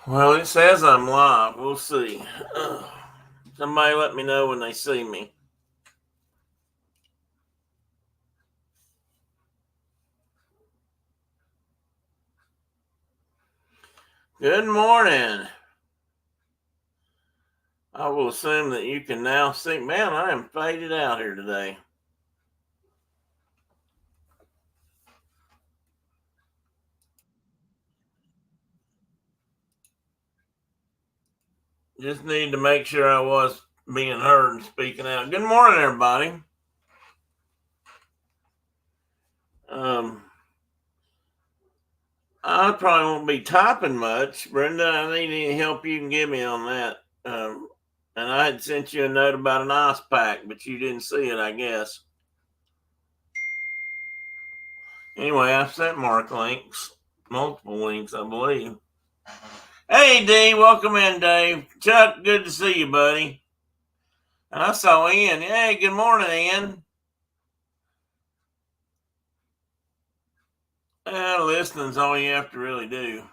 Well, it says I'm live. We'll see. Somebody let me know when they see me. Good morning. I will assume that you can now see. Man, I am faded out here today. Just need to make sure I was being heard and speaking out. Good morning, everybody. I probably won't be typing much. Brenda, I need any help you can give me on that. And I had sent you a note about an ice pack, but you didn't see it, I guess. Anyway, I sent Mark links, multiple links, I believe. Hey, D, welcome in, Dave. Chuck, good to see you, buddy. And I saw Ian. Hey, good morning, Ian. Listening's all you have to really do.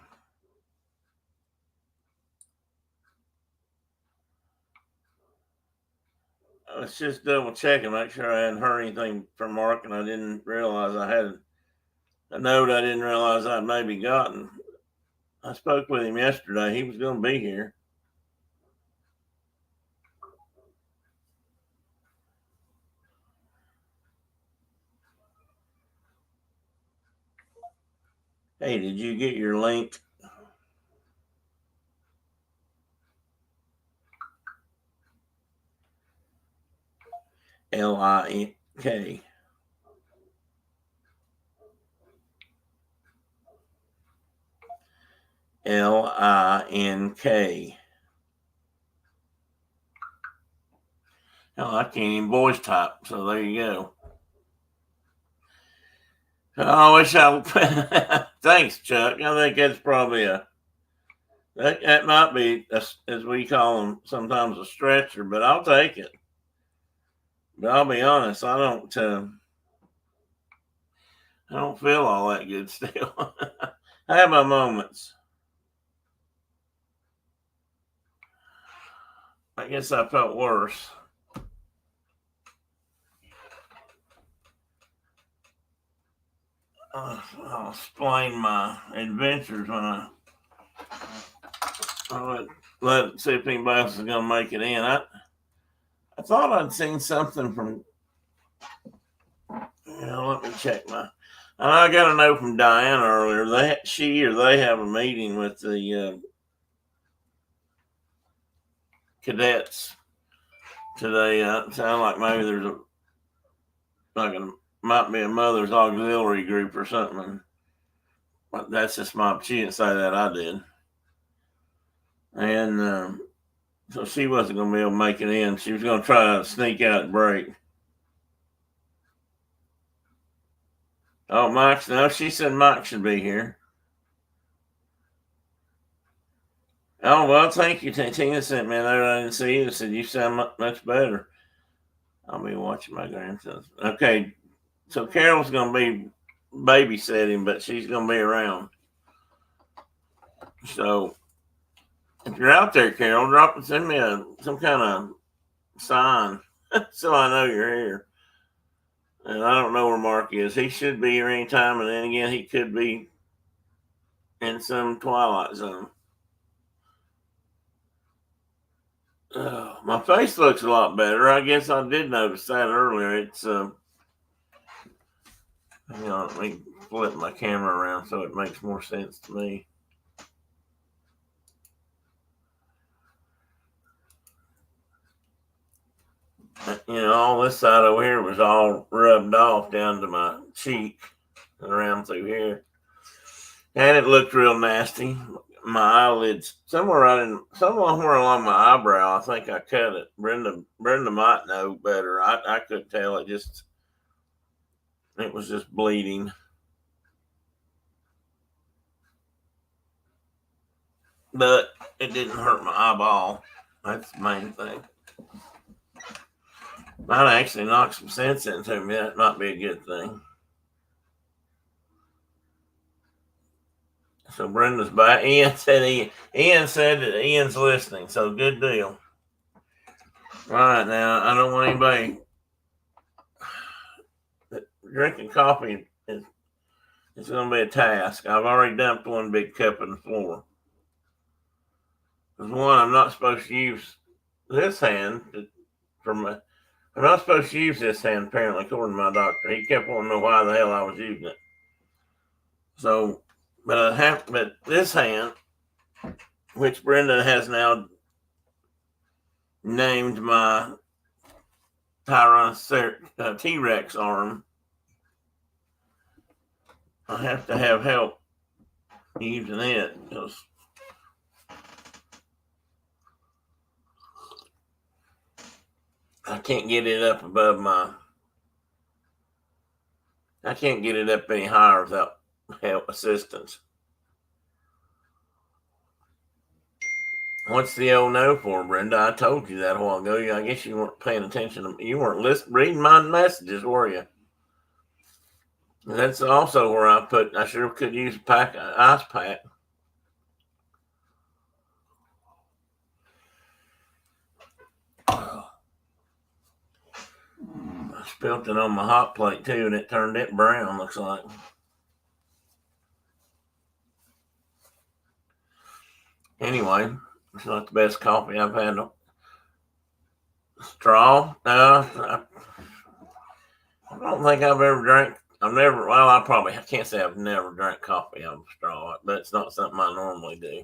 Let's just double check and make sure I hadn't heard anything from Mark, and I didn't realize I had a note I didn't realize I'd maybe gotten. I spoke with him yesterday. He was going to be here. Hey, did you get your link? LINK. LINK. Hell, I can't even voice type, so there you go. I wish I. Thanks, Chuck. I think that's probably that might be as we call them sometimes a stretcher, but I'll take it. But I'll be honest, I don't feel all that good still. I have my moments. I guess I felt worse. I'll explain my adventures when I see if anybody else is going to make it in. I thought I'd seen something from. Let me check my. I got a note from Diana earlier. They have a meeting with the cadets today. Sound like maybe there's might be a mother's auxiliary group or something. But that's just she didn't say that, I did. And so she wasn't going to be able to make it in. She was going to try to sneak out and break. Oh, Mike, no, she said Mike should be here. Oh, well, thank you. Tina sent me a note I didn't see it. Said you sound much better. I'll be watching my grandson. Okay, so Carol's going to be babysitting, but she's going to be around. So if you're out there, Carol, send me some kind of sign so I know you're here. And I don't know where Mark is. He should be here anytime, and then again, he could be in some twilight zone. My face looks a lot better. I guess I did notice that earlier. It's hang on, let me flip my camera around so it makes more sense to me. All this side over here was all rubbed off down to my cheek and around through here, and it looked real nasty. My eyelids somewhere along my eyebrow. I think I cut it. Brenda might know better. I couldn't tell. It was just bleeding. But it didn't hurt my eyeball. That's the main thing. Might actually knock some sense into me. That might be a good thing. So Brenda's back. Ian said that Ian's listening. So good deal. All right, now I don't want anybody drinking coffee is it's going to be a task. I've already dumped one big cup on the floor. Because one, I'm not supposed to use this hand I'm not supposed to use this hand, apparently, according to my doctor. He kept wanting to know why the hell I was using it. So, but this hand, which Brenda has now named my T-Rex arm, I have to have help using it because I can't get it up I can't get it up any higher without help assistance. What's the old no for, Brenda? I told you that a while ago. I guess you weren't paying attention. You weren't reading my messages, were you? That's also where I sure could use an ice pack. I spilled it on my hot plate too, and it turned it brown, looks like. Anyway, it's not the best coffee I've had. Straw? No, I don't think I've ever drank. I can't say I've never drank coffee out of straw, but it's not something I normally do.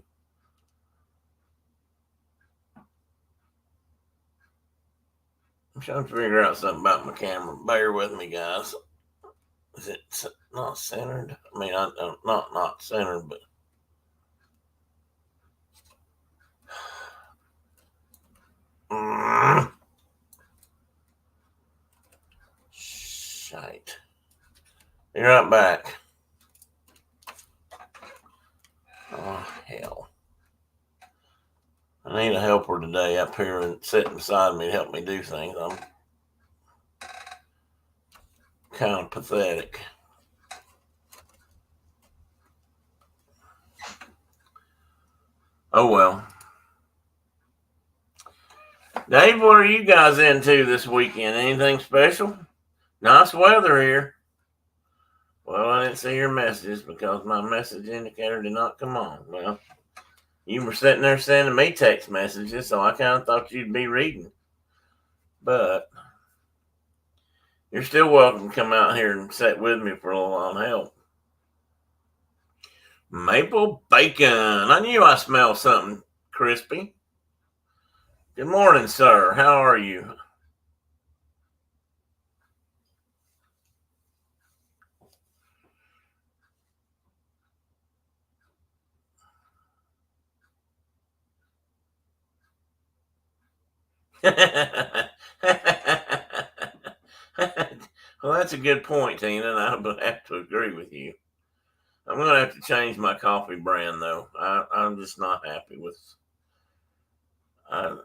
I'm trying to figure out something about my camera. Bear with me, guys. Is it not centered? I mean, not centered, but shite. Be right back. Oh, hell. I need a helper today up here and sitting beside me to help me do things. I'm kind of pathetic. Oh, well. Dave, what are you guys into this weekend? Anything special? Nice weather here. Well, I didn't see your messages because my message indicator did not come on. Well, you were sitting there sending me text messages, so I kind of thought you'd be reading. But you're still welcome to come out here and sit with me for a little while and help. Maple bacon. I knew I smelled something crispy. Good morning, sir. How are you? Well, that's a good point, Tina, and I would have to agree with you. I'm going to have to change my coffee brand, though. I'm just not happy with. I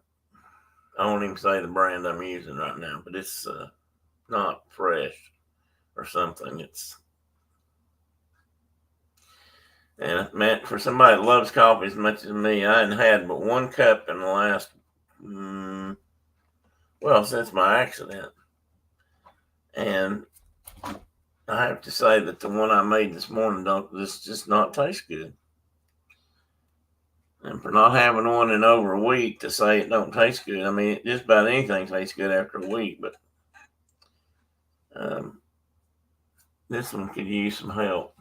won't even say the brand I'm using right now, but it's not fresh or something. And man, for somebody that loves coffee as much as me, I hadn't had but one cup in the last, since my accident. And I have to say that the one I made this morning just not taste good. And for not having one in over a week to say it don't taste good, I mean, just about anything tastes good after a week, but this one could use some help.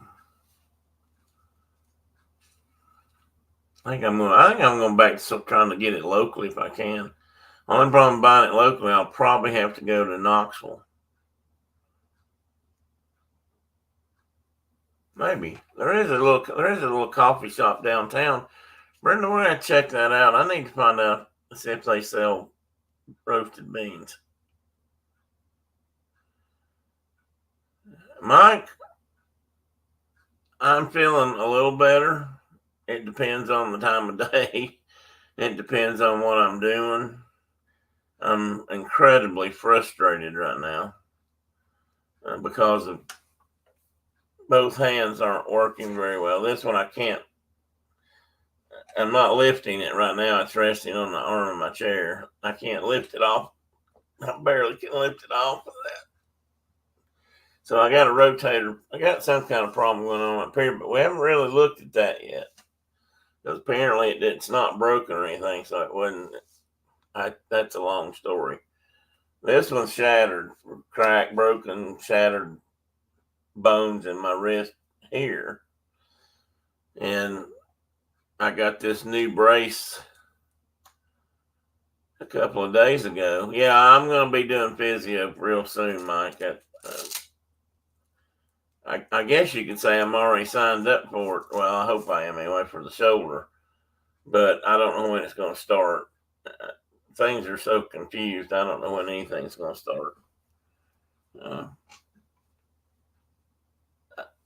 I think I'm going back to trying to get it locally if I can. Only problem buying it locally, I'll probably have to go to Knoxville. Maybe there is a little coffee shop downtown. Brenda, we're gonna check that out. I need to find out see if they sell roasted beans. Mike, I'm feeling a little better. It depends on the time of day. It depends on what I'm doing. I'm incredibly frustrated right now because of both hands aren't working very well. This one I can't I'm not lifting it right now. It's resting on the arm of my chair. I can't lift it off. I barely can lift it off of that. So I got a rotator. I got some kind of problem going on up here, but we haven't really looked at that yet. Because apparently it's not broken or anything, so it wasn't. That's a long story. This one's shattered, cracked, broken, shattered bones in my wrist here. And I got this new brace a couple of days ago. Yeah, I'm going to be doing physio real soon, Mike. I guess you could say I'm already signed up for it. Well, I hope I am anyway, for the shoulder. But I don't know when it's going to start. Things are so confused. I don't know when anything's going to start.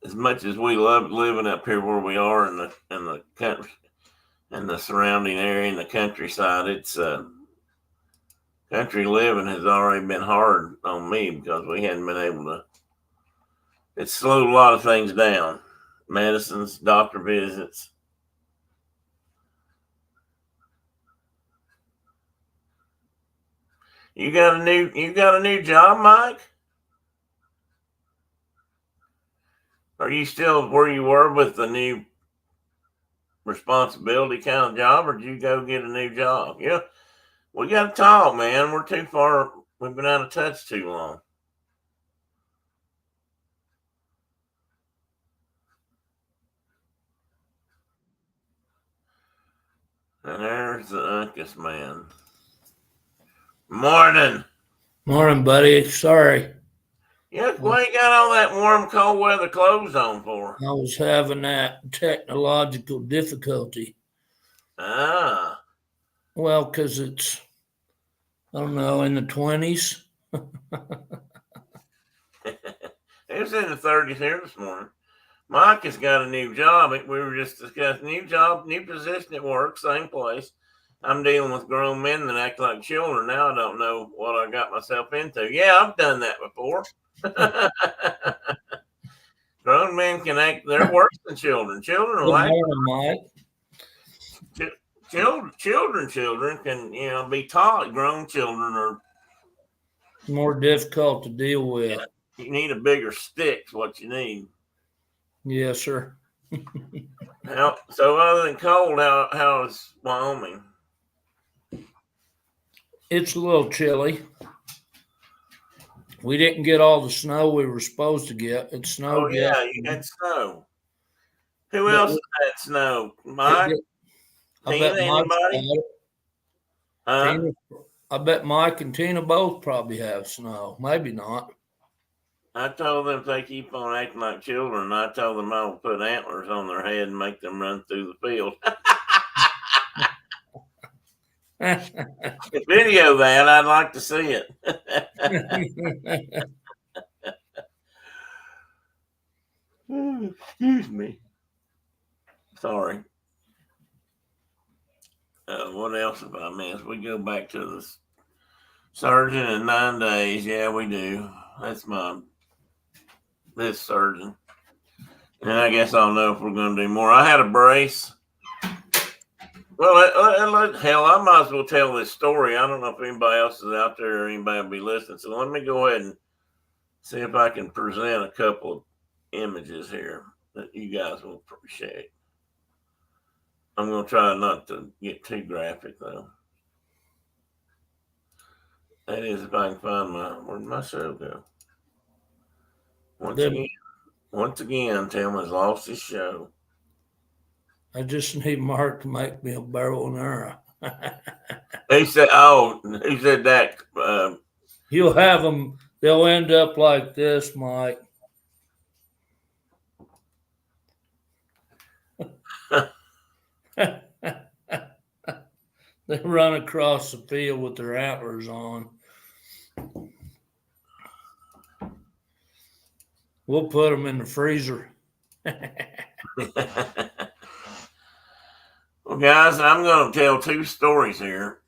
As much as we love living up here where we are in the country and the surrounding area and the countryside, it's country living has already been hard on me because we hadn't been able to. It slowed a lot of things down. Medicines, doctor visits. You got a new job, Mike? Are you still where you were with the new responsibility kind of job, or did you go get a new job? Yeah, we got to talk, man. We're too far. We've been out of touch too long. And there's the Uncas man. Morning. Morning, buddy. Sorry. Yeah, why you got all that warm, cold weather clothes on for? I was having that technological difficulty. Ah. Well, because it's, I don't know, in the 20s. It was in the 30s here this morning. Mike has got a new job. We were just discussing new job, new position at work, same place. I'm dealing with grown men that act like children. Now I don't know what I got myself into. Yeah, I've done that before. Grown men can act, they're worse than children. Children will act. Children can, be taught. Grown children are more difficult to deal with. Yeah, you need a bigger stick, is what you need. Yes, sir. So other than cold, how is Wyoming? It's a little chilly. We didn't get all the snow we were supposed to get. It snowed. Oh yeah, you had snow. Who else had snow? Mike? Anybody? Tina, I bet Mike and Tina both probably have snow. Maybe not. I told them if they keep on acting like children, I told them I would put antlers on their head and make them run through the field. Video that, I'd like to see it. Excuse me. Sorry. What else have I missed? We go back to the surgeon in 9 days. Yeah, we do. That's this surgeon. And I guess I'll know if we're going to do more. I had a brace. Well, hell, I might as well tell this story. I don't know if anybody else is out there or anybody will be listening. So let me go ahead and see if I can present a couple of images here that you guys will appreciate. I'm going to try not to get too graphic, though. That is, if I can find where'd my show go? Once again, Tim has lost his show. I just need Mark to make me a barrel and arrow. He said that? You'll have them. They'll end up like this, Mike. They run across the field with their antlers on. We'll put them in the freezer. Well, guys, I'm going to tell two stories here.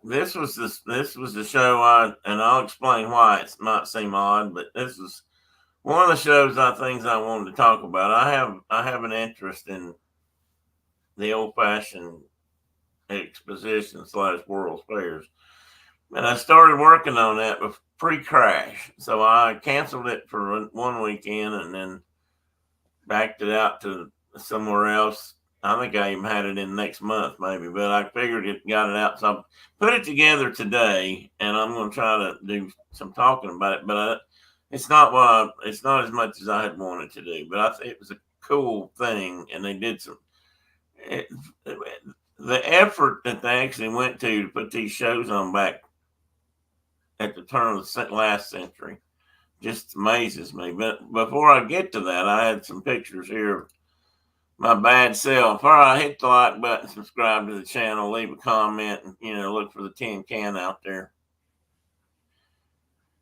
This was the show, and I'll explain why it might seem odd, but this was one of the shows I wanted to talk about. I have an interest in the old-fashioned exposition / World Fairs. And I started working on that pre-crash. So I canceled it for one weekend and then backed it out to somewhere else. I think I even had it in next month, maybe, but I figured got it out. So I put it together today, and I'm going to try to do some talking about it. But it's not it's not as much as I had wanted to do. But I think it was a cool thing, and they did some. The effort that they actually went to put these shows on back at the turn of the last century just amazes me. But before I get to that, I had some pictures here of my bad self. All right, hit the like button, subscribe to the channel, leave a comment, and look for the tin can out there.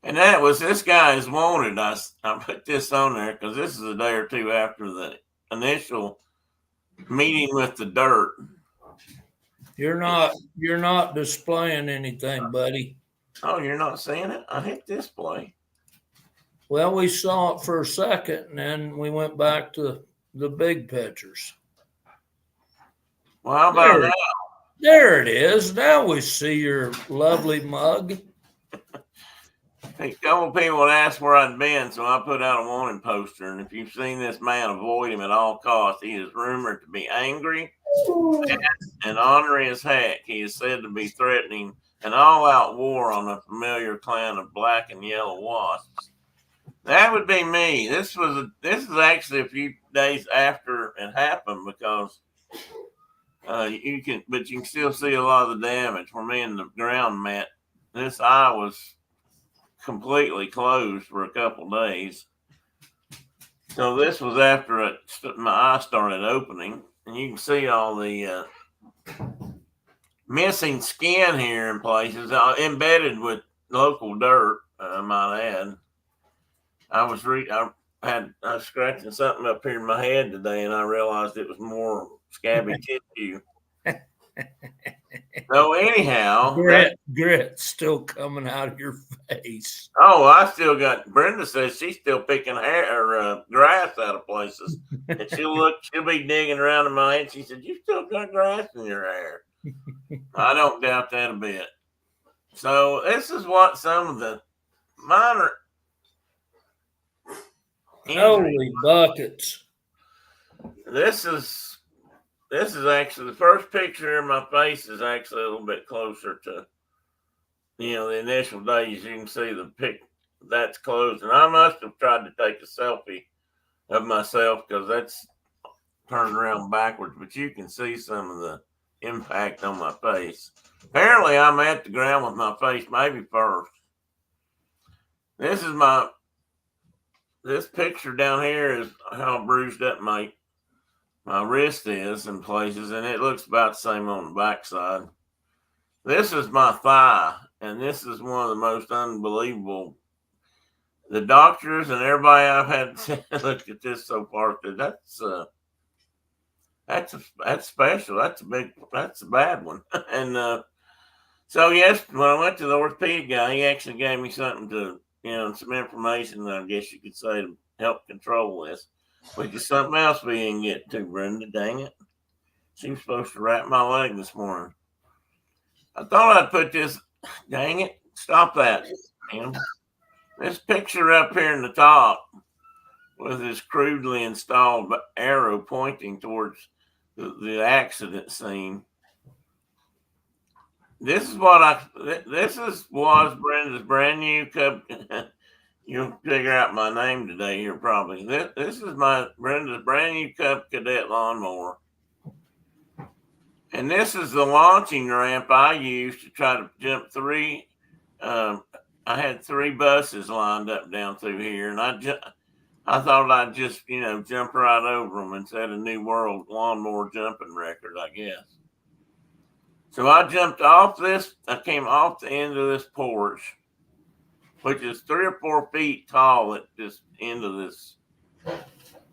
And that was This Guy Is Wanted. I put this on there because this is a day or two after the initial meeting with the dirt. You're not displaying anything, buddy. Oh, you're not seeing it? I hit display. Well, we saw it for a second, and then we went back to the big pictures. Well, how about now? There it is. Now we see your lovely mug. A couple people would ask where I'd been, so I put out a warning poster. And if you've seen this man, avoid him at all costs. He is rumored to be angry and ornery as heck. He is said to be threatening an all-out war on a familiar clan of black and yellow wasps. That would be me. This is actually a few days after it happened because you can still see a lot of the damage. Where me and the ground met, this eye was completely closed for a couple days. So this was after my eye started opening, and you can see all the missing skin here in places, embedded with local dirt. I might add. I was scratching something up here in my head today, and I realized it was more scabby tissue. So anyhow, grit still coming out of your face. Oh, I still got. Brenda says she's still picking hair or grass out of places, and she'll be digging around in my head. She said, "You still got grass in your hair." I don't doubt that a bit. So this is what some of the minor. Holy buckets! This is actually the first picture of my face is actually a little bit closer to, the initial days. You can see the pic that's closed, and I must have tried to take a selfie of myself because that's turned around backwards. But you can see some of the impact on my face. Apparently, I'm at the ground with my face maybe first. This picture down here is how bruised up my wrist is in places, and it looks about the same on the backside. This is my thigh, and this is one of the most unbelievable. The doctors and everybody I've had look at this so far, that's special. That's a bad one. And so yes, when I went to the orthopedic guy, he actually gave me something to, some information that I guess you could say to help control this. Which is something else we didn't get to, Brenda. Dang it. She was supposed to wrap my leg this morning. I thought I'd put this. Dang it. Stop that, man. This picture up here in the top with this crudely installed arrow pointing towards the accident scene. This was Brenda's brand new cup. You'll figure out my name today here probably. This is Brenda's brand new Cub Cadet lawnmower. And this is the launching ramp I used to try to jump three. I had 3 buses lined up down through here, and I thought I'd just, jump right over them and set a new world lawnmower jumping record, I guess. So I jumped off this. I came off the end of this porch, which is 3 or 4 feet tall at this end of this.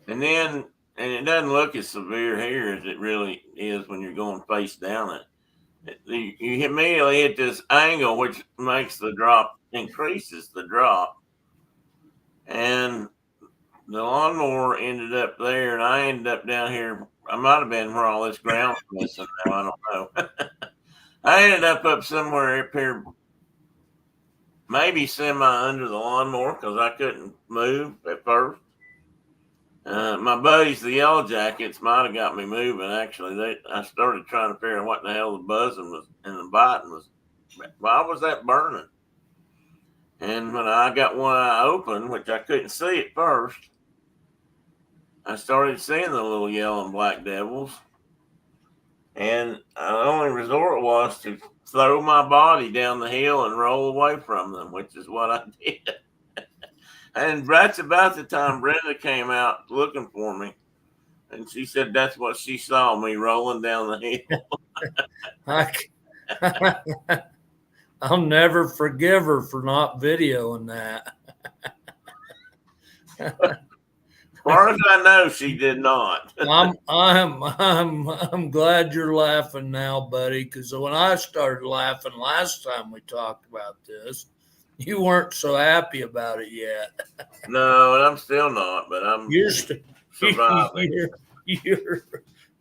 And it doesn't look as severe here as it really is when you're going face down it. You immediately hit this angle, which makes the drop, increases the drop. And the lawnmower ended up there, and I ended up down here I might have been where all this ground's missing now. I don't know. I ended up somewhere up here, maybe semi under the lawnmower because I couldn't move at first. My buddies, the Yellow Jackets, might have got me moving. Actually, I started trying to figure out what the hell the buzzing was and the biting was. Why was that burning? And when I got one eye open, which I couldn't see at first, I started seeing the little yellow and black devils. And the only resort was to throw my body down the hill and roll away from them, which is what I did. And that's about the time Brenda came out looking for me. And she said that's what she saw, me rolling down the hill. I'll never forgive her for not videoing that. As far as I know, she did not. I'm glad you're laughing now, buddy, because when I started laughing last time we talked about this, you weren't so happy about it yet. No, and I'm still not, but I'm surviving.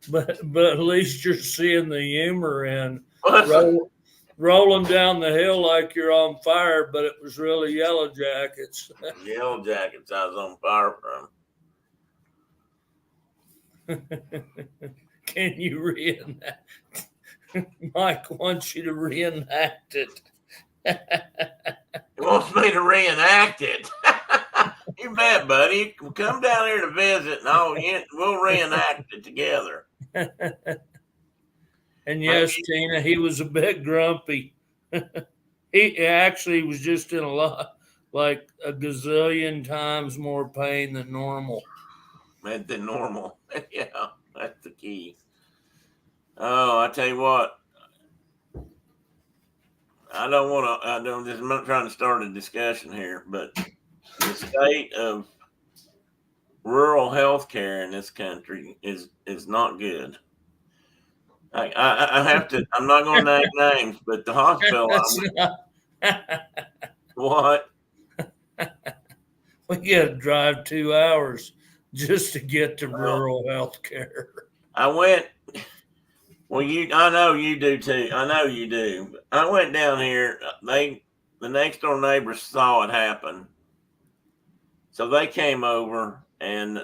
But at least you're seeing the humor in Well, rolling down the hill like you're on fire, but it was really Yellow Jackets. Yellow Jackets I was on fire from. Can you reenact? Mike wants you to reenact it. He wants me to reenact it. You bet, buddy. Come down here to visit, and we'll reenact it together. And yes, Tina, he was a bit grumpy. He actually was just in like a gazillion times more pain than normal. Than normal. Yeah, that's the key. Oh, I tell you what. I'm not trying to start a discussion here, but the state of rural health care in this country is not good. I have to. I'm not going to name names, but the hospital. What? We got to drive 2 hours just to get to rural health care. I went. Well, I know you do too. I know you do. I went down here. The next door neighbors saw it happen, so they came over, and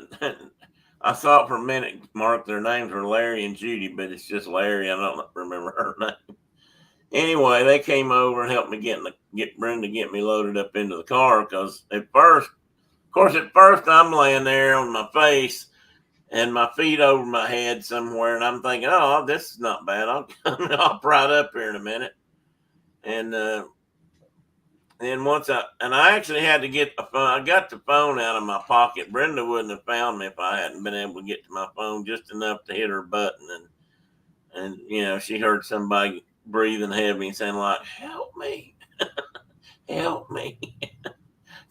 I thought for a minute, Mark, their names were Larry and Judy, but it's just Larry. I don't remember her name. Anyway, they came over and helped me get Brenda get me loaded up into the car because at first I'm laying there on my face and my feet over my head somewhere, and I'm thinking, oh, this is not bad. I'll pride up here in a minute. And then I actually had to get the phone. I got the phone out of my pocket. Brenda wouldn't have found me if I hadn't been able to get to my phone just enough to hit her button. And she heard somebody breathing heavy and saying like, help me, help me.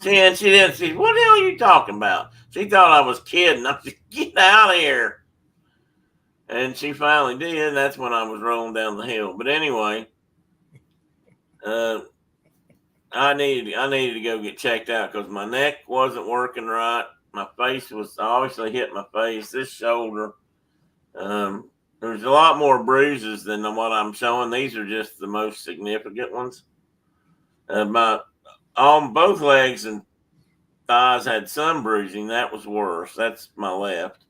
She didn't say, what the hell are you talking about? She thought I was kidding. I said, get out of here. And she finally did. And that's when I was rolling down the hill. But anyway, I needed to go get checked out because my neck wasn't working right. My face was obviously hit my face. This shoulder, there's a lot more bruises than what I'm showing. These are just the most significant ones. Both legs and thighs had some bruising. That was worse. That's my left.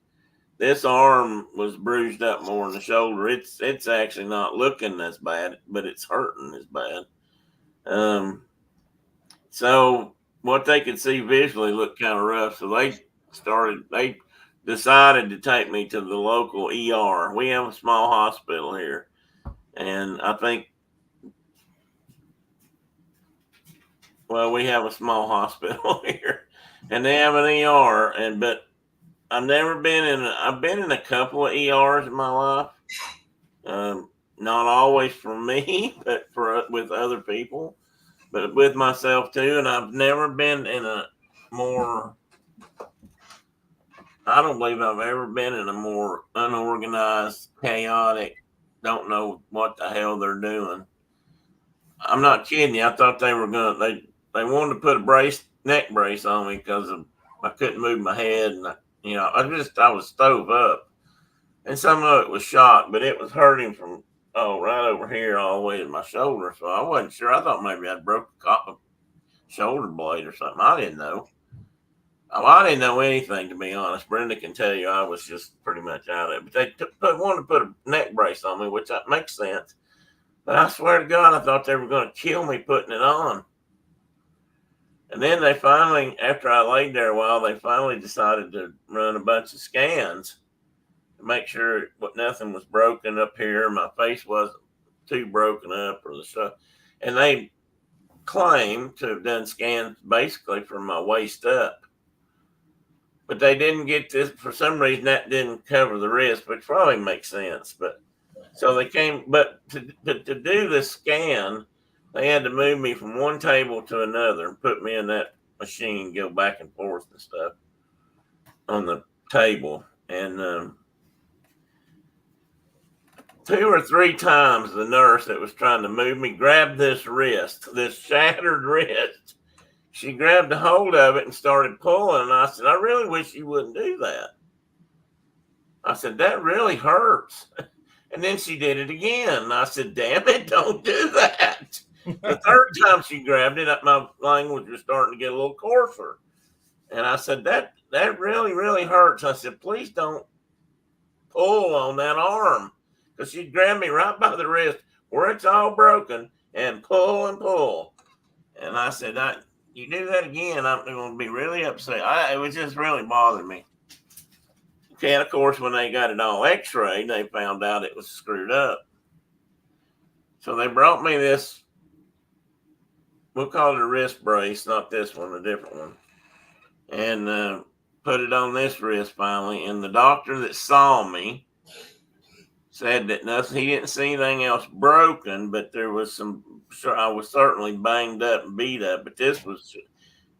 This arm was bruised up more than the shoulder. It's actually not looking as bad, but it's hurting as bad. So what they could see visually looked kind of rough. So they decided to take me to the local ER. We have a small hospital here. And I think, we have a small hospital here and they have an ER. But I've been in a couple of ERs in my life. Not always for me, but with other people. But with myself too, and I've never been in I don't believe I've ever been in a more unorganized, chaotic, don't know what the hell they're doing. I'm not kidding you. I thought they wanted to put a neck brace on me because I couldn't move my head, and I was stove up. and some of it was shot, but it was hurting from right over here all the way to my shoulder. So I wasn't sure. I thought maybe I'd broke a shoulder blade or something. I didn't know. Oh, I didn't know anything, to be honest. Brenda can tell you I was just pretty much out of it. But they wanted to put a neck brace on me, which that makes sense. But I swear to God, I thought they were going to kill me putting it on. And then they finally, after I laid there a while, they finally decided to run a bunch of scans to make sure nothing was broken up here. My face wasn't too broken up or the stuff. And they claimed to have done scans basically from my waist up. But they didn't get this, for some reason, that didn't cover the wrist, which probably makes sense. But so they came, but to do the scan, they had to move me from one table to another and put me in that machine, go back and forth and stuff on the table. And 2 or 3 times the nurse that was trying to move me grabbed this wrist, this shattered wrist. She grabbed a hold of it and started pulling. And I said, I really wish you wouldn't do that. I said, that really hurts. And then she did it again. And I said, damn it, don't do that. The third time she grabbed it, my language was starting to get a little coarser. And I said, that really, really hurts. I said, please don't pull on that arm. Because she grabbed me right by the wrist where it's all broken and pull and pull. And I said, you do that again, I'm going to be really upset. It was just really bothering me. Okay, and of course, when they got it all x-rayed, they found out it was screwed up. So they brought me this, we'll call it a wrist brace, not this one, a different one, and put it on this wrist finally. And the doctor that saw me said that nothing, he didn't see anything else broken, but there was some, I was certainly banged up and beat up, but this was,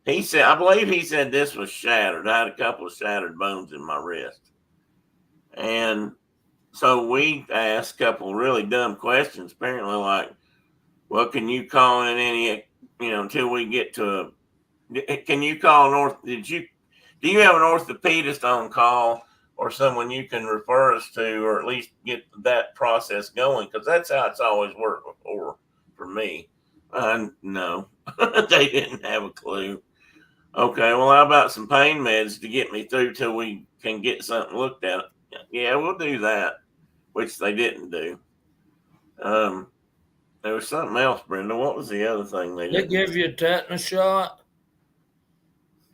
he said, I believe he said this was shattered. I had a couple of shattered bones in my wrist. And so we asked a couple of really dumb questions, apparently, like, well, can you call in any, until we get to can you call do you have an orthopedist on call or someone you can refer us to, or at least get that process going? Because that's how it's always worked before for me. No, they didn't have a clue. Okay, well, how about some pain meds to get me through till we can get something looked at? Yeah, we'll do that, which they didn't do. There was something else, Brenda. What was the other thing they did? They give you a tetanus shot?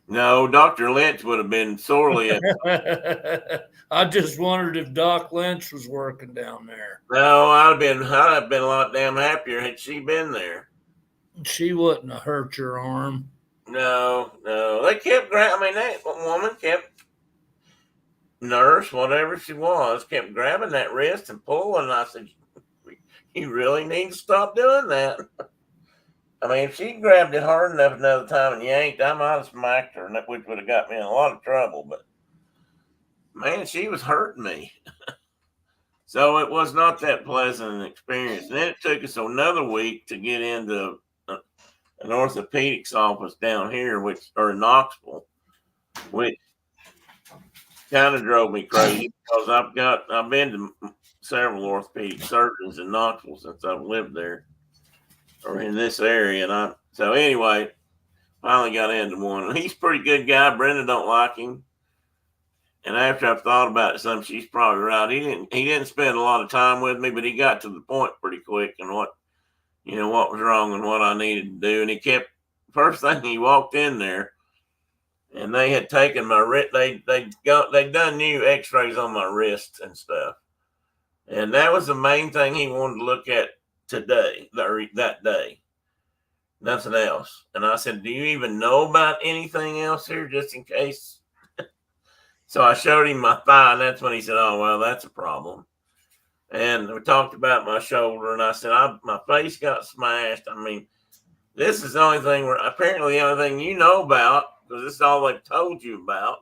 No, Dr. Lynch would have been sorely upset. I just wondered if Doc Lynch was working down there. No, I'd have been a lot damn happier had she been there. She wouldn't have hurt your arm. No. They kept that woman kept, nurse, whatever she was, kept grabbing that wrist and pulling. And I said, you really need to stop doing that. I mean, if she grabbed it hard enough another time and yanked, I might have smacked her, which would have got me in a lot of trouble. But, man, she was hurting me. So it was not that pleasant an experience. And then it took us another week to get into an orthopedics office down here, or in Knoxville, which kind of drove me crazy because I've been to several orthopedic surgeons in Knoxville since I've lived there or in this area. And so anyway, finally got into one. And he's a pretty good guy. Brenda don't like him. And after I've thought about it some, she's probably right. He didn't spend a lot of time with me, but he got to the point pretty quick and what was wrong and what I needed to do. And he kept, first thing he walked in there, and they had taken my wrist. They'd done new x-rays on my wrists and stuff. And that was the main thing he wanted to look at that day. Nothing else. And I said, do you even know about anything else here just in case? So I showed him my thigh, and that's when he said, oh, well, that's a problem. And we talked about my shoulder, and I said, my face got smashed. I mean, this is the only thing apparently the only thing you know about, because this is all they've told you about.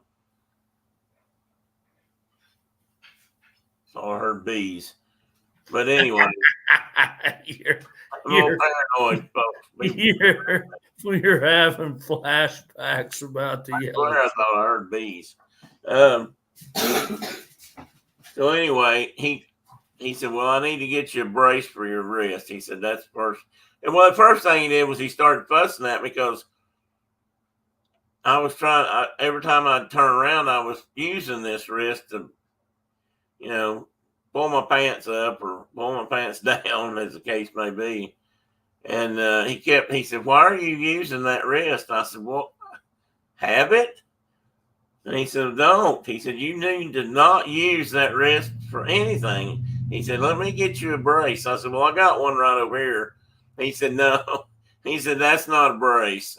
So I heard bees. But anyway. You're paranoid, folks. We're having flashbacks about the yellow. I thought I heard bees. So anyway, he said, "Well, I need to get you a brace for your wrist." He said, "That's first." And well, the first thing he did was he started fussing at me because I was every time I'd turn around, I was using this wrist to, you know, pull my pants up or pull my pants down, as the case may be. And he said, "Why are you using that wrist?" I said, "Well, have it." And he said, "Don't." He said, "You need to not use that wrist for anything." He said, "Let me get you a brace." I said, "Well, I got one right over here." He said, "No." He said, "That's not a brace."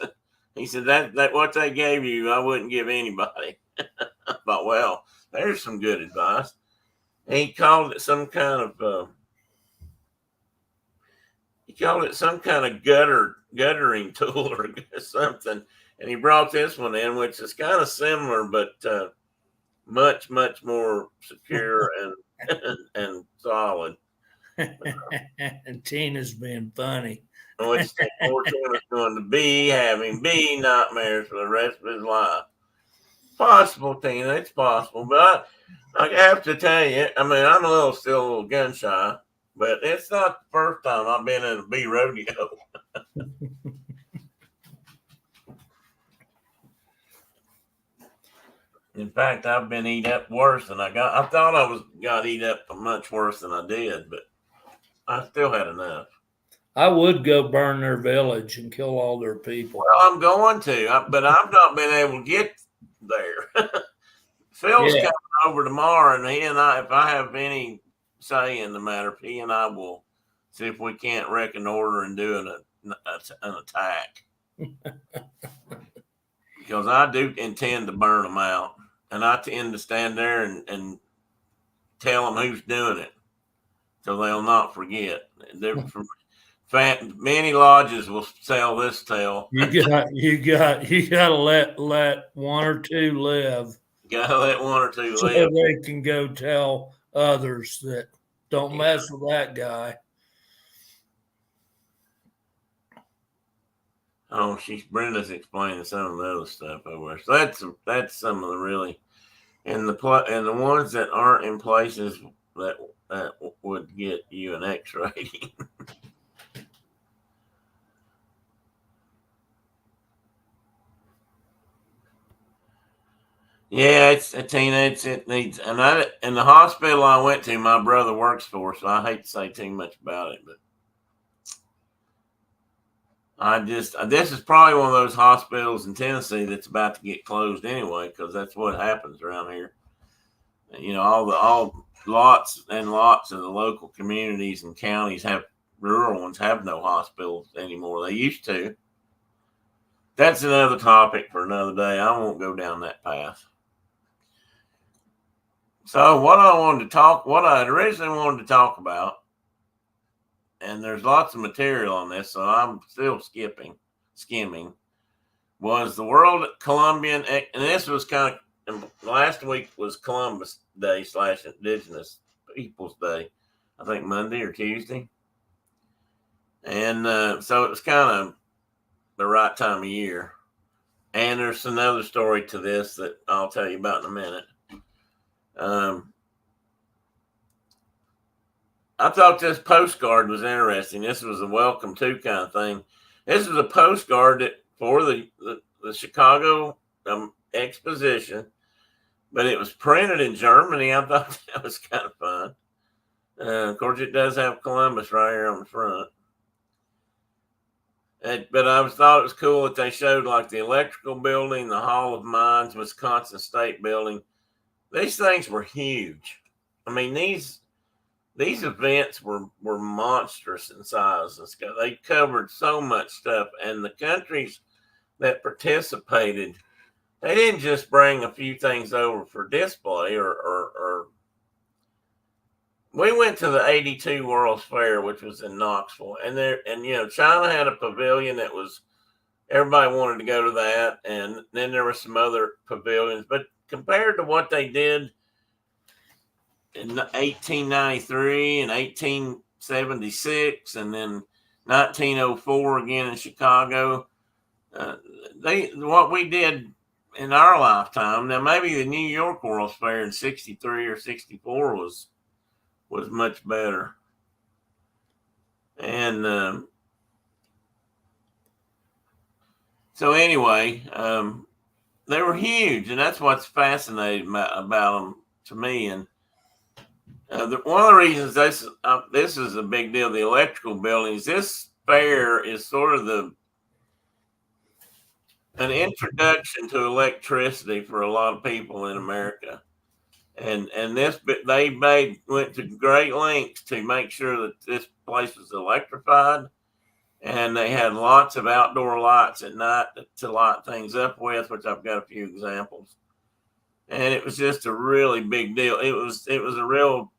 He said, that what they gave you, I wouldn't give anybody." I thought, well, there's some good advice. And he called it some kind of guttering tool or something. And he brought this one in, which is kind of similar, but much, much more secure and solid. And Tina's being funny. Which poor Tim is going to be having bee nightmares for the rest of his life. Possible, Tina, it's possible. But I have to tell you, I mean, I'm still a little gun shy, but it's not the first time I've been in a bee rodeo. In fact, I've been eat up worse than I got. I thought got eat up much worse than I did, but I still had enough. I would go burn their village and kill all their people. Well, I'm going to, but I've not been able to get there. Phil's coming over tomorrow, and he and I, if I have any say in the matter, he and I will see if we can't reconnoiter and do an attack. Because I do intend to burn them out, and I tend to stand there and tell them who's doing it, so they'll not forget. Many lodges will sell this tale. You gotta let one or two live. Gotta let one or two so live. They can go tell others that don't mess with that guy. Oh, Brenda's explaining some of the other stuff over there. So that's some of the really, and the ones that aren't in places that would get you an X rating. Yeah, it needs, and the hospital I went to, my brother works for, so I hate to say too much about it, but this is probably one of those hospitals in Tennessee that's about to get closed anyway, because that's what happens around here. You know, all lots and lots of the local communities and counties rural ones have no hospitals anymore. They used to. That's another topic for another day. I won't go down that path. So what I originally wanted to talk about, and there's lots of material on this, so I'm still skimming, was the World Columbian, and this was last week was Columbus Day / Indigenous Peoples Day, I think Monday or Tuesday. And so it was kind of the right time of year. And there's another story to this that I'll tell you about in a minute. I thought this postcard was interesting. This was a welcome to kind of thing. This was a postcard for the Chicago Exposition, but it was printed in Germany. I thought that was kind of fun. Of course, it does have Columbus right here on the front. But I thought it was cool that they showed like the electrical building, the Hall of Mines, Wisconsin State Building. These things were huge. I mean, these events were monstrous in size and stuff. They covered so much stuff, and the countries that participated, they didn't just bring a few things over for display or we went to the 82 World's Fair, which was in Knoxville, and China had a pavilion that was, everybody wanted to go to that, and then there were some other pavilions, but compared to what they did in 1893 and 1876 and then 1904 again in Chicago, what we did in our lifetime. Now, maybe the New York World's Fair in '63 or '64 was much better, and so anyway, they were huge, and that's what's fascinating about them to me. And one of the reasons this is a big deal, the electrical buildings. This fair is sort of an introduction to electricity for a lot of people in America. And this they went to great lengths to make sure that this place was electrified, and they had lots of outdoor lights at night to light things up with, which I've got a few examples. And it was just a really big deal. It was a real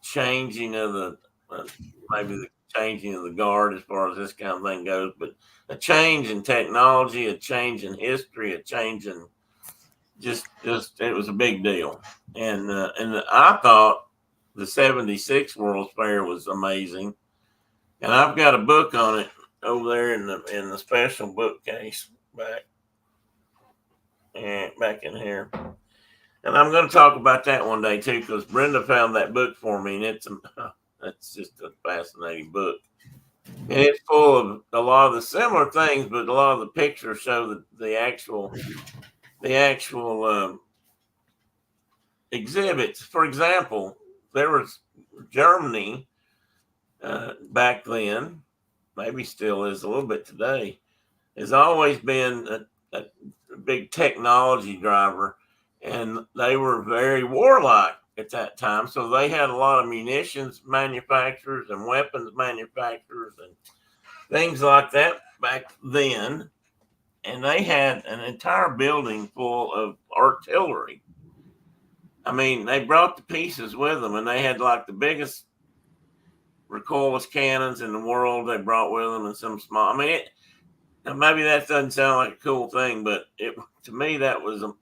changing of maybe the changing of the guard as far as this kind of thing goes, but a change in technology, a change in history, a change in just it was a big deal. And I thought the '76 World's Fair was amazing, and I've got a book on it over there in the special bookcase back in here. And I'm going to talk about that one day too, because Brenda found that book for me, and it's just a fascinating book. And it's full of a lot of the similar things, but a lot of the pictures show the actual exhibits. For example, there was Germany back then, maybe still is a little bit today, has always been a big technology driver. And they were very warlike at that time. So they had a lot of munitions manufacturers and weapons manufacturers and things like that back then. And they had an entire building full of artillery. I mean, they brought the pieces with them, and they had like the biggest recoilless cannons in the world they brought with them, and some small. I mean, maybe that doesn't sound like a cool thing, but to me, that was a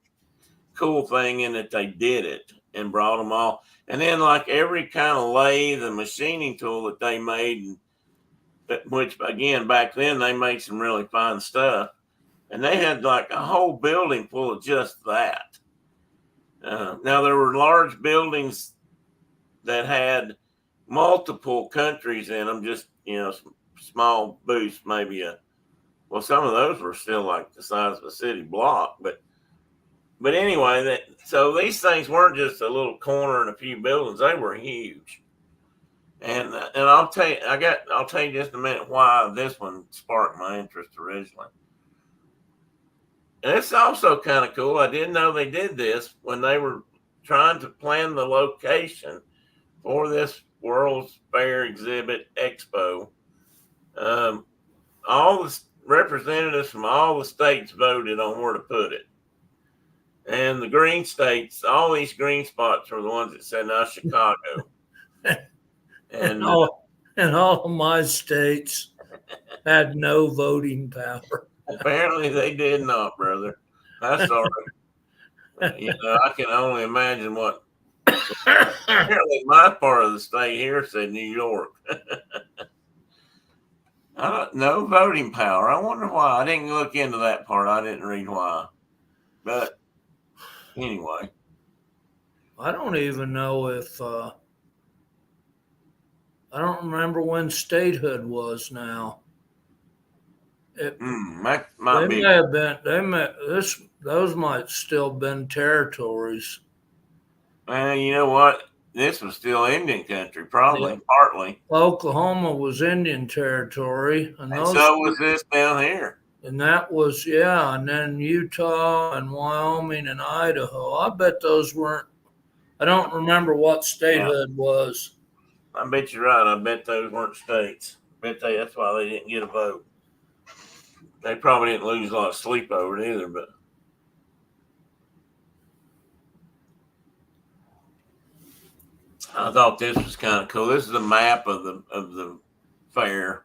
cool thing in that they did it and brought them all. And then like every kind of lathe and machining tool that they made, which again back then they made some really fine stuff, and they had like a whole building full of just that. Now there were large buildings that had multiple countries in them, just small booths, maybe some of those were still like the size of a city block, but anyway, so these things weren't just a little corner and a few buildings; they were huge. And I'll tell you just a minute why this one sparked my interest originally. And it's also kind of cool. I didn't know they did this when they were trying to plan the location for this World's Fair exhibit expo. All the representatives from all the states voted on where to put it. And the green states, all these green spots are the ones that said, "Now Chicago." And all of my states had no voting power. Apparently they did not, brother. I'm sorry. I can only imagine what. Apparently my part of the state here said New York. No voting power. I wonder why. I didn't look into that part. I didn't read why. But anyway. I don't even know if I don't remember when statehood was now. Might they be. may have been. Those might still been territories. Well, you know what? This was still Indian country, probably partly. Oklahoma was Indian territory, and so was this down here. And that was and then Utah and Wyoming and Idaho. I bet those weren't. I don't remember what statehood was. I bet you're right. I bet those weren't states. That's why they didn't get a vote. They probably didn't lose a lot of sleep over it either, but I thought this was kind of cool. This is a map of the fair,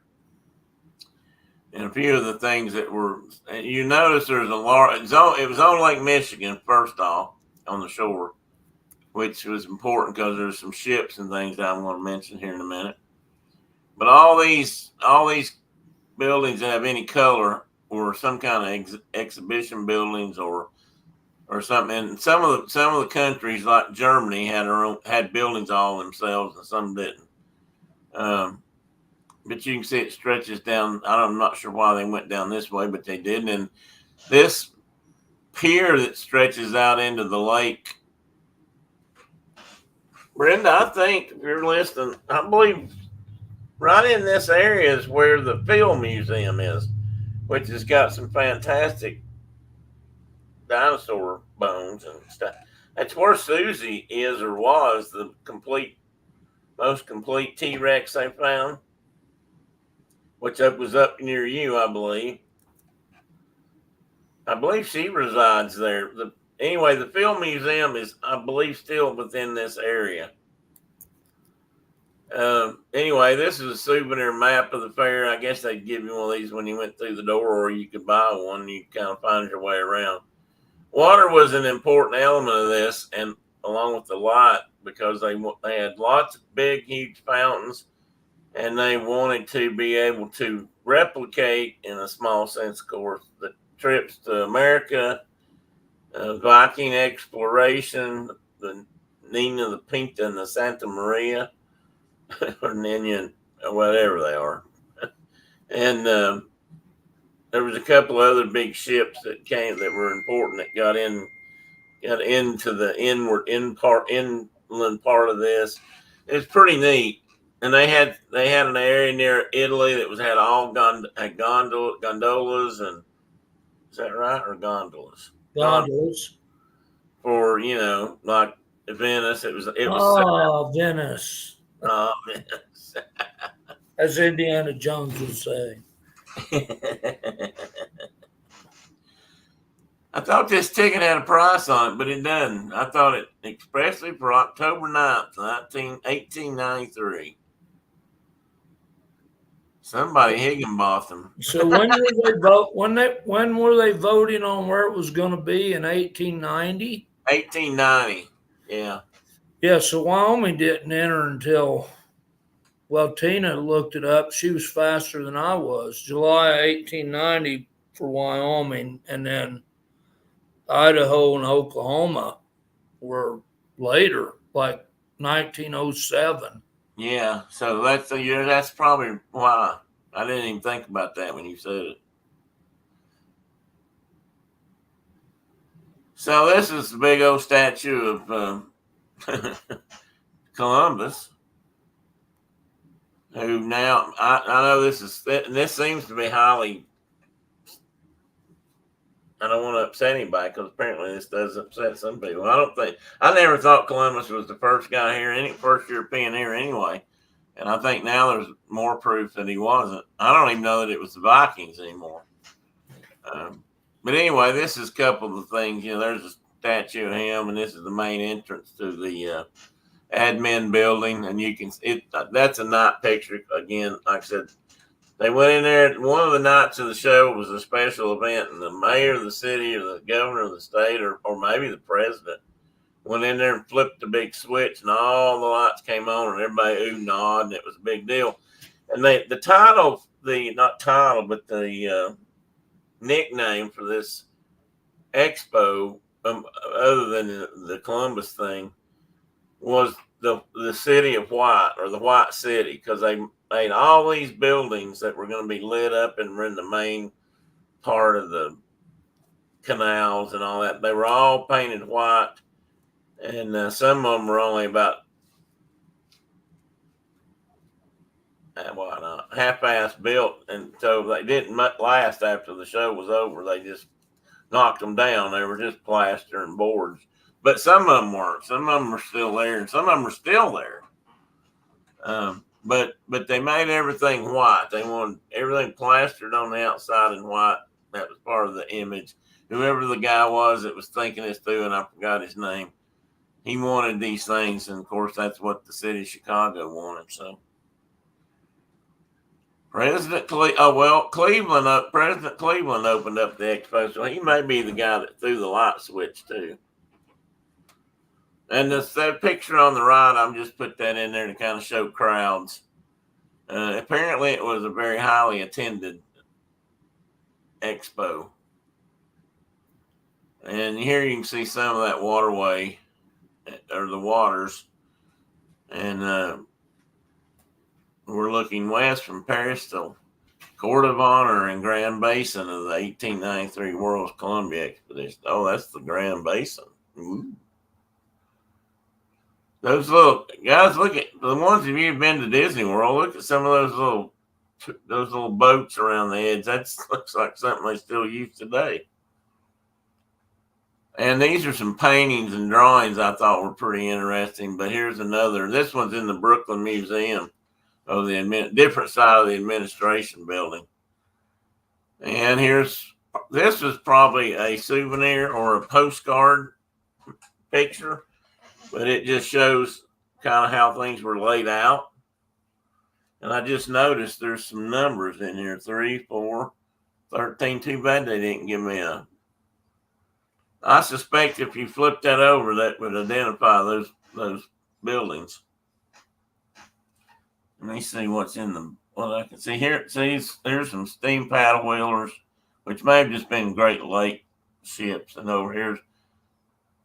and a few of the things that were. You notice there's a large. It was on Lake Michigan first off on the shore, which was important because there's some ships and things that I'm going to mention here in a minute. But all these buildings that have any color were some kind of exhibition buildings or something. And some of the countries like Germany had buildings all themselves, and some didn't. But you can see it stretches down. I'm not sure why they went down this way, but they did. And this pier that stretches out into the lake, Brenda, I think if you're listening, I believe right in this area is where the Film Museum is, which has got some fantastic dinosaur bones and stuff. That's where Susie is or was the most complete T-Rex they found, which was up near you, I believe. I believe she resides there. Anyway, the Film Museum is, I believe, still within this area. Anyway, this is a souvenir map of the fair. I guess they'd give you one of these when you went through the door, or you could buy one and you kind of find your way around. Water was an important element of this, and along with the light, because they had lots of big, huge fountains, and they wanted to be able to replicate, in a small sense, of course, the trips to America, Viking exploration, the Nina, the Pinta, and the Santa Maria, or Nina, or whatever they are. And there was a couple of other big ships that were important that got into the inland part of this. It's pretty neat. And they had an area near Italy that had all gondolas, and is that right, or gondolas? Gondolas. For like Venice, it was Venice. Venice. As Indiana Jones would say. I thought this ticket had a price on it, but it doesn't. I thought it expressly for October 9th, 1893. Somebody Higginbotham. So when were they vote? When were they voting on where it was going to be in 1890? 1890. Yeah. Yeah. So Wyoming didn't enter until, well, Tina looked it up. She was faster than I was. July 1890 for Wyoming, and then Idaho and Oklahoma were later, like 1907. Yeah, so that's the year. That's probably why I didn't even think about that when you said it. So this is the big old statue of Columbus, who now I know this seems to be highly. I don't want to upset anybody because apparently this does upset some people. I never thought Columbus was the first guy here, first European here anyway. And I think now there's more proof that he wasn't. I don't even know that it was the Vikings anymore. But anyway, this is a couple of things. There's a statue of him, and this is the main entrance to the admin building. And you can that's a night picture. Again, like I said, they went in there. One of the nights of the show was a special event, and the mayor of the city or the governor of the state or maybe the president went in there and flipped the big switch, and all the lights came on, and everybody oohed and awed, and it was a big deal. And the nickname for this expo, other than the Columbus thing, was the City of White, or the White City, because they made all these buildings that were going to be lit up and were in the main part of the canals and all that. They were all painted white. And some of them were only about half-ass built, and so they didn't last after the show was over. They just knocked them down. They were just plaster and boards. But some of them weren't. Some of them were still there, and some of them are still there. But they made everything white. They wanted everything plastered on the outside in white. That was part of the image. Whoever the guy was that was thinking this through, and I forgot his name, he wanted these things, and of course, that's what the city of Chicago wanted. So, President Cleveland opened up the expo, so he may be the guy that threw the light switch too. And that picture on the right, I'm just put that in there to kind of show crowds. Apparently, it was a very highly attended Expo. And here you can see some of that waterway, or the waters. And we're looking west from Paris to Court of Honor and Grand Basin of the 1893 World Columbia Expedition. Oh, that's the Grand Basin. Ooh. Those little guys, look at the ones of you who've been to Disney World. Look at some of those little boats around the edge. That looks like something they still use today. And these are some paintings and drawings I thought were pretty interesting. But here's another. This one's in the Brooklyn Museum of the different side of the administration building. And this was probably a souvenir or a postcard picture, but it just shows kind of how things were laid out. And I just noticed there's some numbers in here, 3, 4, 13. Too bad they didn't give me I suspect if you flip that over, that would identify those buildings. Let me see what's in them. Well, I can see here. There's some steam paddle wheelers, which may have just been Great Lake ships. And over here,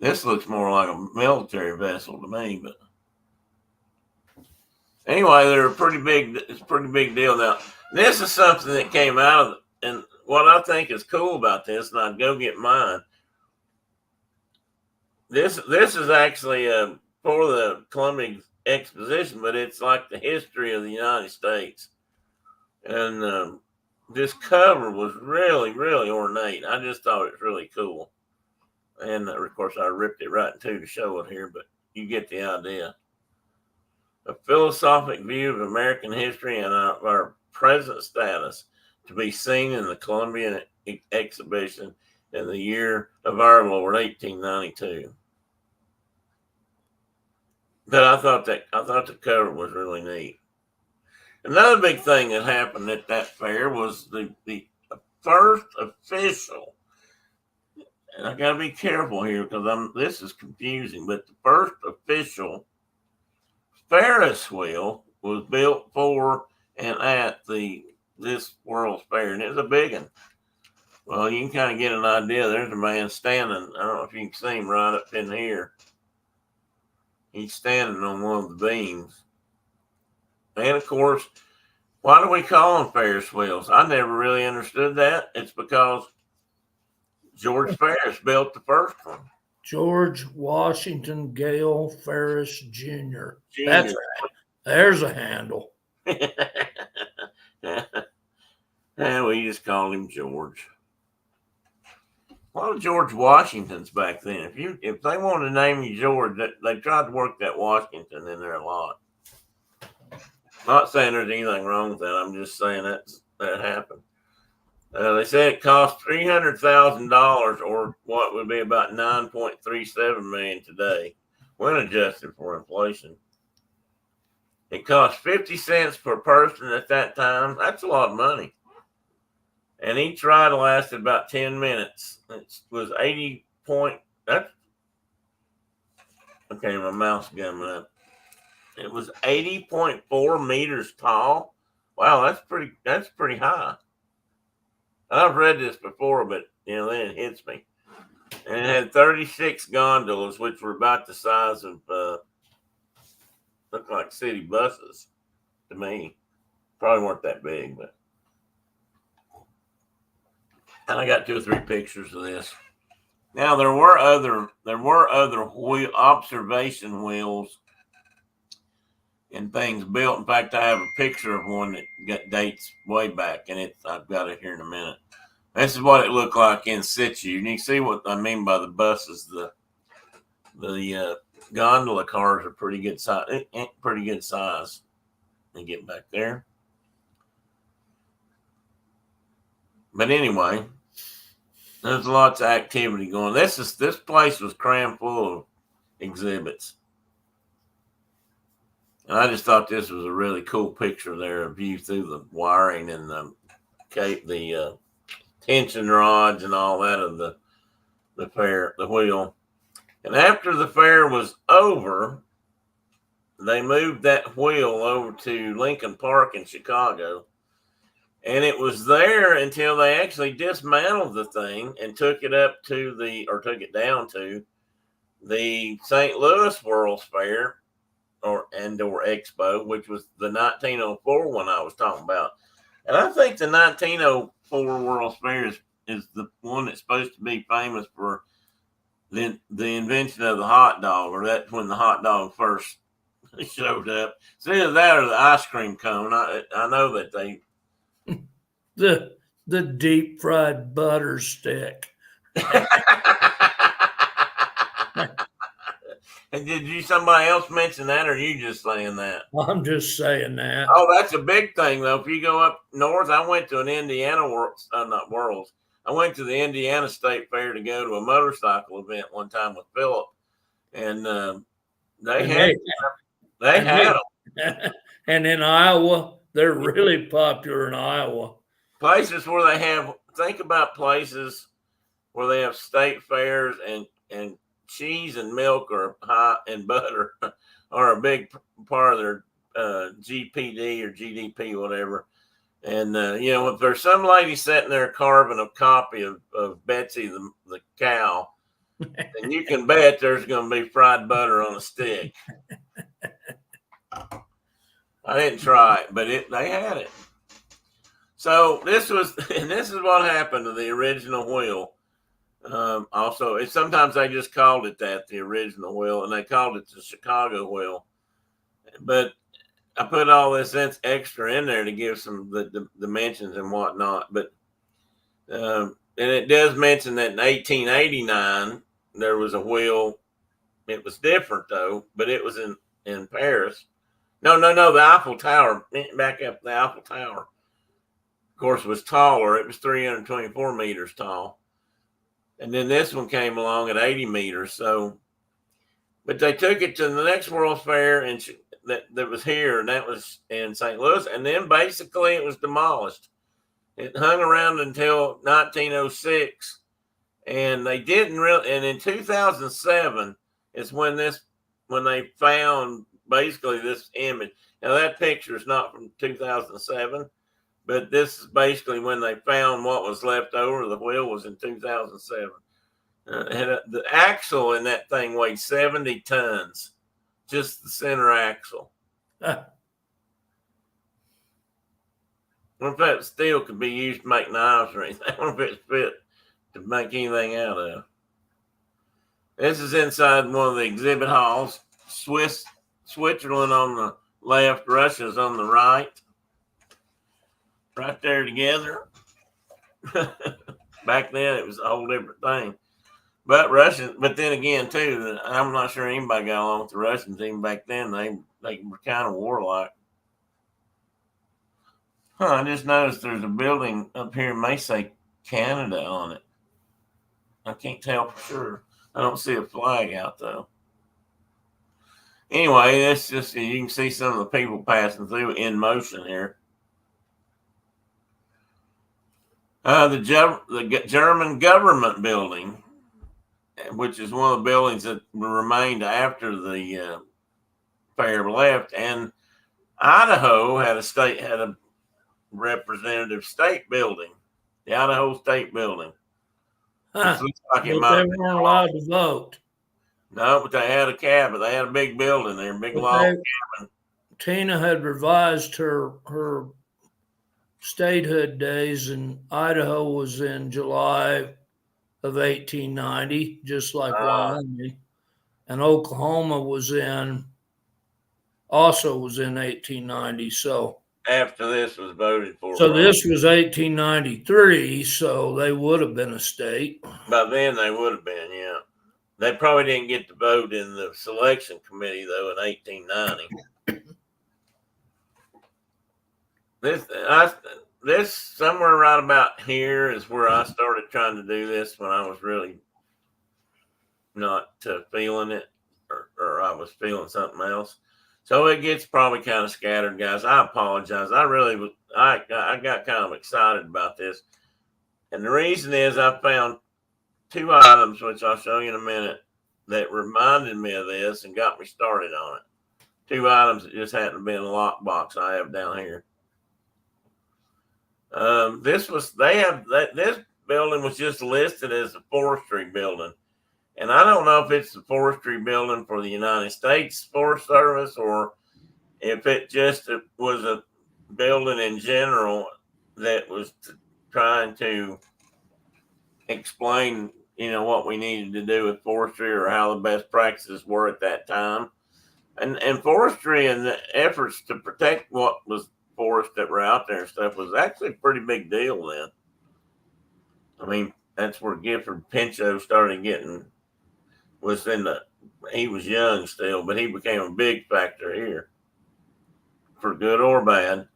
this looks more like a military vessel to me. But anyway, it's a pretty big deal. Now, this is something that came out of, and what I think is cool about this, and I'd go get mine. This is actually for the Columbian Exposition, but it's like the history of the United States. And this cover was really, really ornate. I just thought it was really cool. And of course, I ripped it right in two to show it here, but you get the idea. A philosophic view of American history and our present status to be seen in the Columbian Exhibition in the year of our Lord, 1892. But I thought the cover was really neat. Another big thing that happened at that fair was the first official, and I got to be careful here because this is confusing, but the first official Ferris wheel was built for and at this World's Fair, and it was a big one. Well, you can kind of get an idea. There's a man standing. I don't know if you can see him right up in here. He's standing on one of the beams. And of course, why do we call them Ferris wheels? I never really understood that. It's because George Ferris built the first one. George Washington Gale Ferris Jr. That's right. There's a handle. Yeah, we just called him George. A lot of George Washingtons back then. If they wanted to name you George, they tried to work that Washington in there a lot. Not saying there's anything wrong with that. I'm just saying that happened. They said it cost $300,000, or what would be about $9.37 million today, when adjusted for inflation. It cost 50 cents per person at that time. That's a lot of money. And each ride lasted about 10 minutes. It was 80 point. That's okay. My mouse gumming up. It was 80.4 meters tall. Wow, that's pretty high. I've read this before, but then it hits me. And it had 36 gondolas, which were about the size of looked like city buses to me. Probably weren't that big, but. And I got 2 or 3 pictures of this. Now there were other observation wheels and things built. In fact, I have a picture of one that dates way back, and I've got it here in a minute. This is what it looked like in situ. And you can see what I mean by the buses. The gondola cars are pretty good size. Pretty good size. Let me get back there. But anyway, there's lots of activity going. This place was crammed full of exhibits. And I just thought this was a really cool picture there, a view through the wiring and the tension rods and all that of the wheel. And after the fair was over, they moved that wheel over to Lincoln Park in Chicago. And it was there until they actually dismantled the thing and took it took it down to the St. Louis World's Fair or Expo, which was the 1904 one I was talking about. And I think the 1904 World's Fair is the one that's supposed to be famous for the invention of the hot dog, or that's when the hot dog first showed up. So either that or the ice cream cone. I know that they the deep fried butter stick. And did somebody else mention that, or are you just saying that? I'm just saying that. Oh, that's a big thing, though. If you go up north, I went to an Indiana not Worlds. I went to the Indiana State Fair to go to a motorcycle event one time with Philip, and they had them. And in Iowa, they're really popular in Iowa. Places where they have, think about places where they have state fairs and cheese and milk and butter are a big part of their GPD or GDP, whatever. And, if there's some lady sitting there carving a copy of Betsy the cow, then you can bet there's going to be fried butter on a stick. I didn't try it, but they had it. So this is what happened to the original wheel. Also, sometimes they just called it that, the original wheel, and they called it the Chicago wheel. But I put all this extra in there to give some the dimensions and whatnot. But and it does mention that in 1889 there was a wheel. It was different though, but it was in Paris. No, the Eiffel Tower. Back up, the Eiffel Tower. Of course, was taller. It was 324 meters tall. And then this one came along at 80 meters. So, but they took it to the next World's Fair and that was here, and that was in St. Louis. And then basically it was demolished. It hung around until 1906, and they didn't really. And in 2007 is when they found basically this image. Now that picture is not from 2007. But this is basically when they found what was left over. The wheel was in 2007. The axle in that thing weighed 70 tons, just the center axle. I wonder if that steel could be used to make knives or anything. I wonder if it's fit to make anything out of. This is inside one of the exhibit halls. Switzerland on the left, Russia's on the right. Right there together. Back then, it was a whole different thing. But then again, too, I'm not sure anybody got along with the Russians. Even back then, they were kind of warlike. I just noticed there's a building up here, may say Canada on it. I can't tell for sure. I don't see a flag out, though. Anyway, that's just, you can see some of the people passing through in motion here. The German government building, which is one of the buildings that remained after the fair left, and Idaho had a representative state building, the Idaho State Building. Huh. Looks like they weren't allowed to vote. No, but they had a cabin. They had a big building there, big log cabin. Tina had revised her statehood days, and Idaho was in July of 1890, just like Wyoming. And Oklahoma was also in 1890. So after this was voted for. So this was 1893, so they would have been a state. By then they would have been, yeah. They probably didn't get to vote in the selection committee, though, in 1890. This somewhere right about here is where I started trying to do this when I was really not feeling it, or I was feeling something else. So it gets probably kind of scattered, guys. I apologize. I got kind of excited about this. And the reason is I found two items, which I'll show you in a minute, that reminded me of this and got me started on it. Two items that just happened to be in the lockbox I have down here. This building was just listed as a forestry building, and I don't know if it's the forestry building for the United States Forest Service or if it just was a building in general that was trying to explain, what we needed to do with forestry or how the best practices were at that time. And forestry and the efforts to protect what was forests that were out there and stuff was actually a pretty big deal then. I mean, that's where Gifford Pinchot started getting he was young still, but he became a big factor here, for good or bad.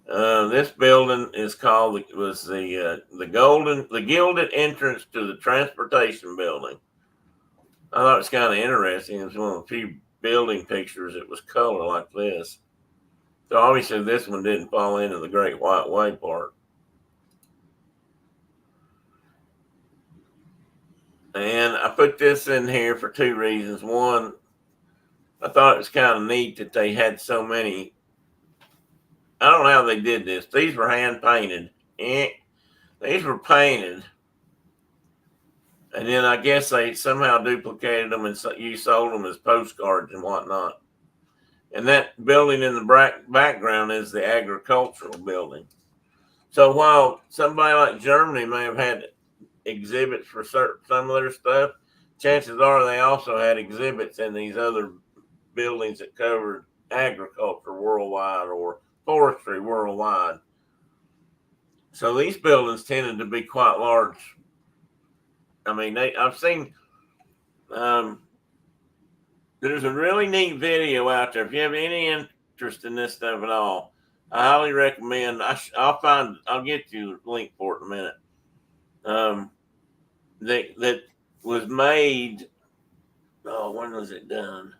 This building is called the gilded entrance to the transportation building. I thought it was kind of interesting. It was one of the few building pictures that was color like this. So obviously this one didn't fall into the Great White Way part. And I put this in here for two reasons. One, I thought it was kind of neat that they had so many. I don't know how they did this. These were hand painted. These were painted. And then I guess they somehow duplicated them and you sold them as postcards and whatnot. And that building in the background is the agricultural building. So while somebody like Germany may have had exhibits for some of their stuff, chances are they also had exhibits in these other buildings that covered agriculture worldwide or forestry worldwide. So these buildings tended to be quite large. I mean, I've seen. There's a really neat video out there. If you have any interest in this stuff at all, I highly recommend. I'll get you the link for it in a minute. That was made. Oh, when was it done?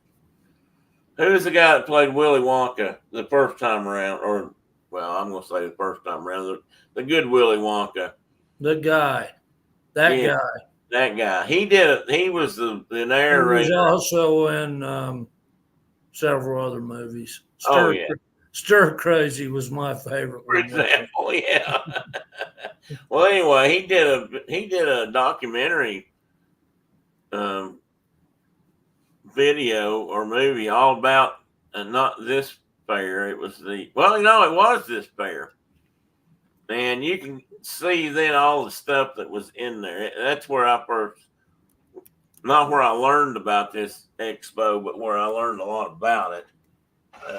Who was the guy that played Willy Wonka the first time around? Or, well, I'm going to say the first time around. The good Willy Wonka. The guy. That guy. He was the narrator. He was also in several other movies. Yeah. Stir Crazy was my favorite. For example, yeah. Well, anyway, he did a documentary video or movie all about not this fair. It was it was this fair, and you can see then all the stuff that was in there. That's where not where I learned about this expo, but where I learned a lot about it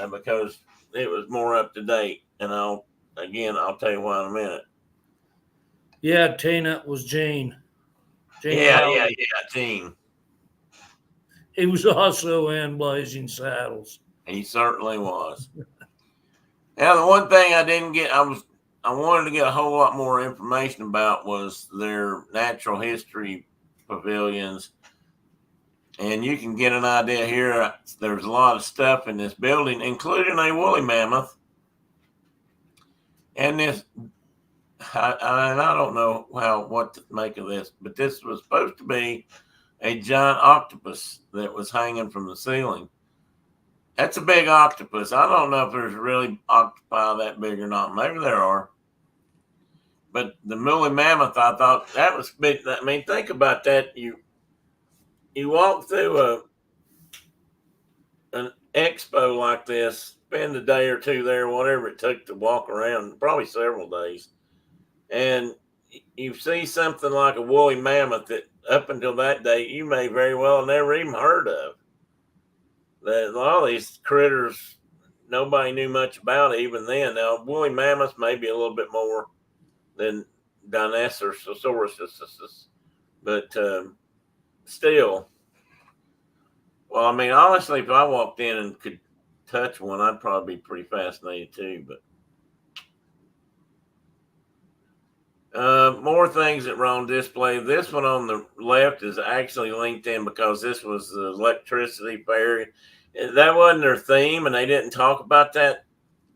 because it was more up to date. And I'll tell you why in a minute. Yeah, Tina was Gene. Yeah, Gene. He was also in Blazing Saddles. He certainly was. Now, the one thing I didn't get, I wanted to get a whole lot more information about was their natural history pavilions. And you can get an idea here. There's a lot of stuff in this building, including a woolly mammoth. And this, I don't know what to make of this, but this was supposed to be a giant octopus that was hanging from the ceiling. That's a big octopus. I don't know if there's really octopi that big or not. Maybe there are. But the woolly mammoth, I thought that was big. I mean, think about that. You walk through an expo like this, spend a day or two there, whatever it took to walk around, probably several days, and you see something like a woolly mammoth that up until that day you may very well never even heard of. A lot of these critters, nobody knew much about it even then. Now, woolly mammoths maybe a little bit more than Dinosaurus, but still. Well, I mean, honestly, if I walked in and could touch one, I'd probably be pretty fascinated too. But more things that were on display. This one on the left is actually linked in because this was the electricity fair. That wasn't their theme, and they didn't talk about that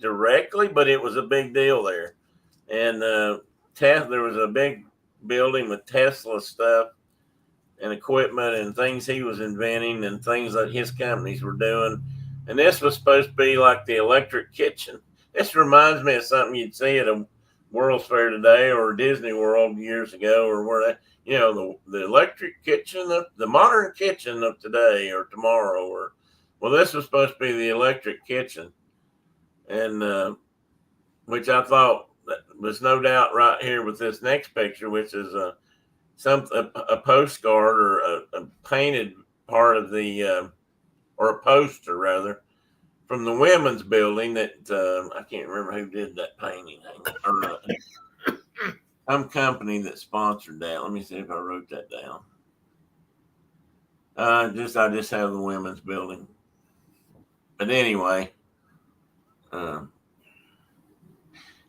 directly, but it was a big deal there. And there was a big building with Tesla stuff and equipment and things he was inventing and things that his companies were doing. And this was supposed to be like the electric kitchen. This reminds me of something you'd see at a World's Fair today or Disney World years ago, or where that, the electric kitchen, the modern kitchen of today or tomorrow, or well, this was supposed to be the electric kitchen, and which I thought was no doubt right here with this next picture, which is a postcard or a painted part of the or a poster rather from the women's building that I can't remember who did that painting or some company that sponsored that. Let me see if I wrote that down. I just have the women's building, but anyway, and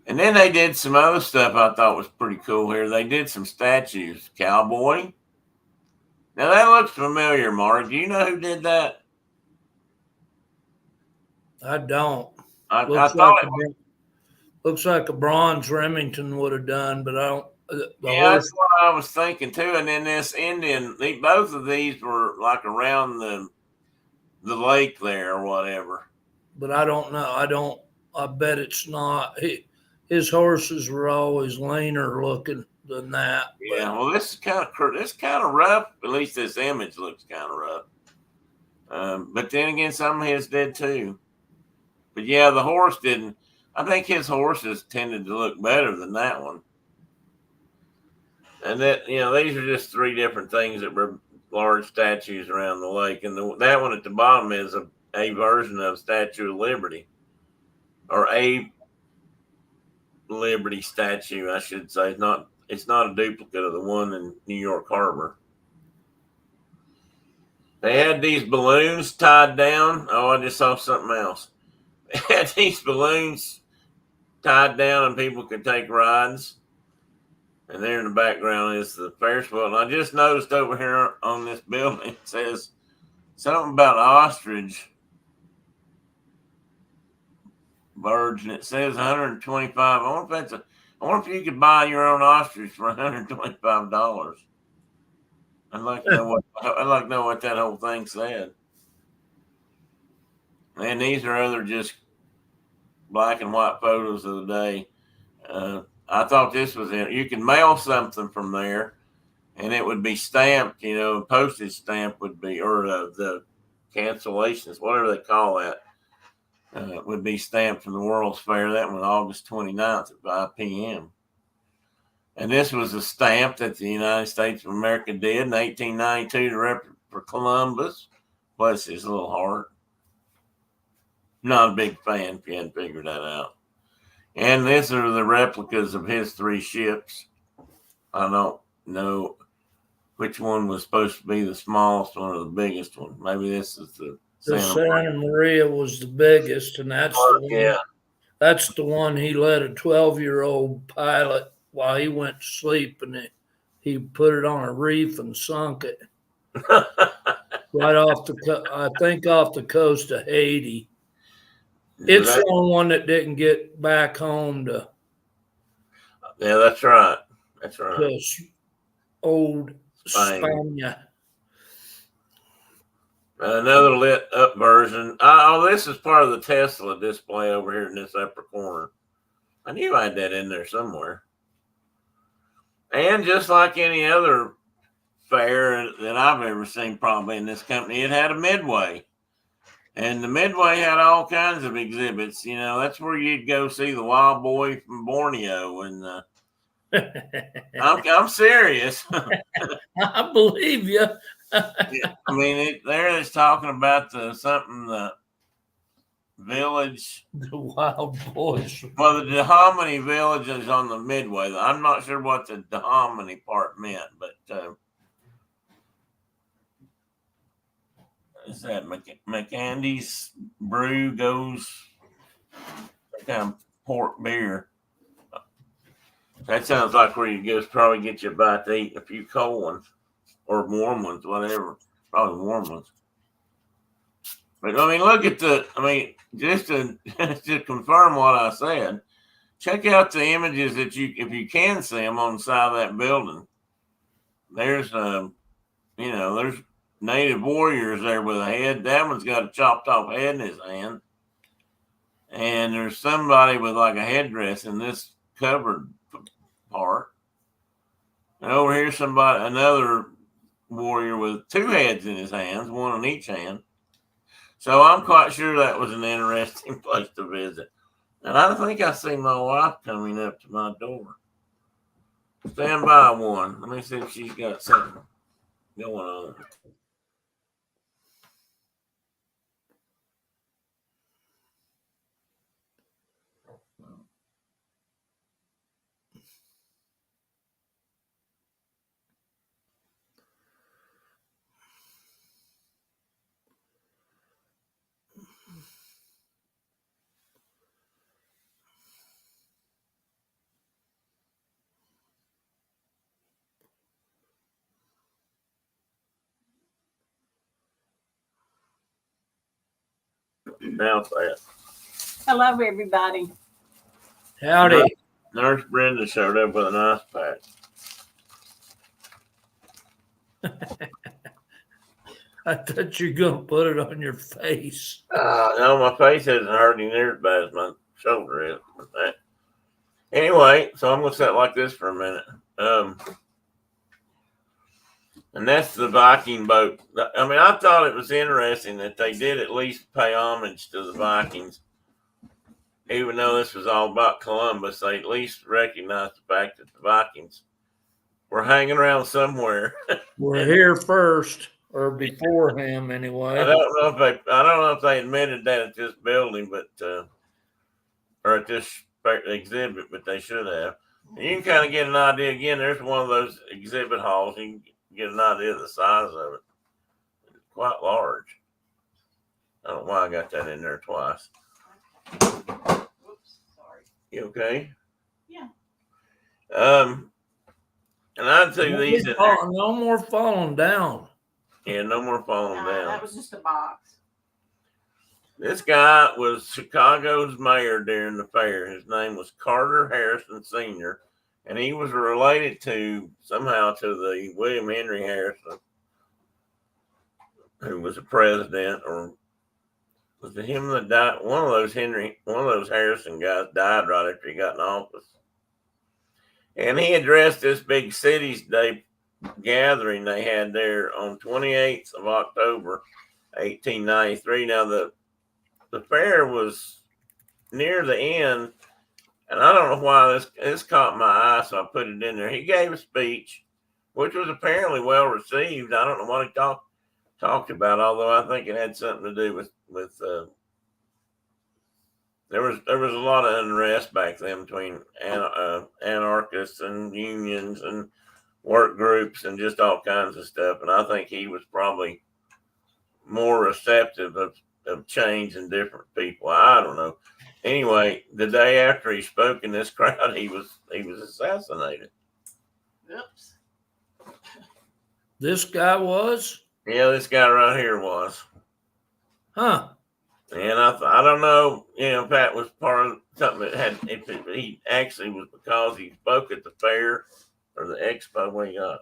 then they did some other stuff I thought was pretty cool here. They did some statues, cowboy. Now that looks familiar, Mark. Do you know who did that? I don't. I thought it was. Looks like a bronze Remington would have done, but I don't. Yeah, that's what I was thinking too. And then this Indian, both of these were like around the lake there or whatever. But I don't know. I bet it's not. His horses were always leaner looking than that. Yeah, well, this is kind of rough. At least this image looks kind of rough. But then again, some of his did too. But yeah, the horse didn't. I think his horses tended to look better than that one. And that, these are just three different things that were large statues around the lake. And that one at the bottom is a version of Statue of Liberty, or a Liberty statue, I should say. It's not a duplicate of the one in New York Harbor. They had these balloons tied down. Oh, I just saw something else. They had these balloons tied down and people could take rides. And there in the background is the Ferris wheel. And I just noticed over here on this building, it says something about ostrich birds, and it says 125. I wonder if you could buy your own ostrich for $125. I'd like to know what that whole thing said. And these are other just black and white photos of the day. I thought this was it. You can mail something from there, and it would be stamped. Postage stamp would be, or the cancellations, whatever they call that, would be stamped from the World's Fair. That was August 29th at 5 p.m. And this was a stamp that the United States of America did in 1892 for Columbus. Bless his little heart. Not a big fan if you hadn't figured that out. And these are the replicas of his three ships. I don't know which one was supposed to be the smallest one or the biggest one. Maybe this is the Santa Maria was the biggest, and that's the one. Yeah. That's the one he let a 12-year-old pilot while he went to sleep, and he put it on a reef and sunk it right off the coast of Haiti. It's the only one that didn't get back home to. Yeah, that's right. That's right. Old Spain. Another lit up version. This is part of the Tesla display over here in this upper corner. I knew I had that in there somewhere. And just like any other fair that I've ever seen, probably in this company, it had a midway. And the midway had all kinds of exhibits. That's where you'd go see the wild boy from Borneo. And I'm serious. I believe you. Yeah, I mean, it's talking about the village. The wild boys. Well, the Dahomey village is on the midway. I'm not sure what the Dahomey part meant, but is that McAndy's brew goes some kind of port beer. That sounds like where you go probably get you a bite to eat and a few cold ones or warm ones, whatever. Probably warm ones. But I mean, look at just to confirm what I said, check out the images if you can see them on the side of that building. There's there's native warriors there with a head. That one's got a chopped off head in his hand. and there's somebody with like a headdress in this covered part, and over here another warrior with two heads in his hands, one on each hand. So I'm quite sure that was an interesting place to visit. And I think I see my wife coming up to my door. Stand by one. Let me see if she's got something going on. Bounce that. Hello, everybody. Howdy. Nurse Brenda showed up with an ice pack. I thought you were going to put it on your face. No, my face isn't hurting near as bad as my shoulder is. Anyway, so I'm going to sit like this for a minute. And that's the Viking boat. I mean, I thought it was interesting that they did at least pay homage to the Vikings. Even though this was all about Columbus, they at least recognized the fact that the Vikings were hanging around somewhere. We're here first, or before him anyway. I don't know if they admitted that at this building, but or at this exhibit, but they should have. And you can kind of get an idea. Again, there's one of those exhibit halls. You can get an idea of the size of it. It's quite large. I don't know why I got that in there twice. Whoops, sorry. You okay? Yeah. And I'd say these. No more falling down. Yeah, no more falling down. That was just a box. This guy was Chicago's mayor during the fair. His name was Carter Harrison Sr., and he was related somehow to the William Henry Harrison, who was a president, or was it him that died? One of those Harrison guys died right after he got in office. And he addressed this big Cities Day gathering they had there on 28th of October, 1893. Now, the fair was near the end, and I don't know why this caught my eye, so I put it in there. He gave a speech, which was apparently well received. I don't know what he talked about, although I think it had something to do with there was a lot of unrest back then between anarchists and unions and work groups and just all kinds of stuff. And I think he was probably more receptive of change than different people. I don't know. Anyway, the day after he spoke in this crowd, he was assassinated. Oops. This guy was? Yeah, this guy right here was. Huh. And I don't know, if that was part of something that he actually was because he spoke at the fair or the expo. What you got?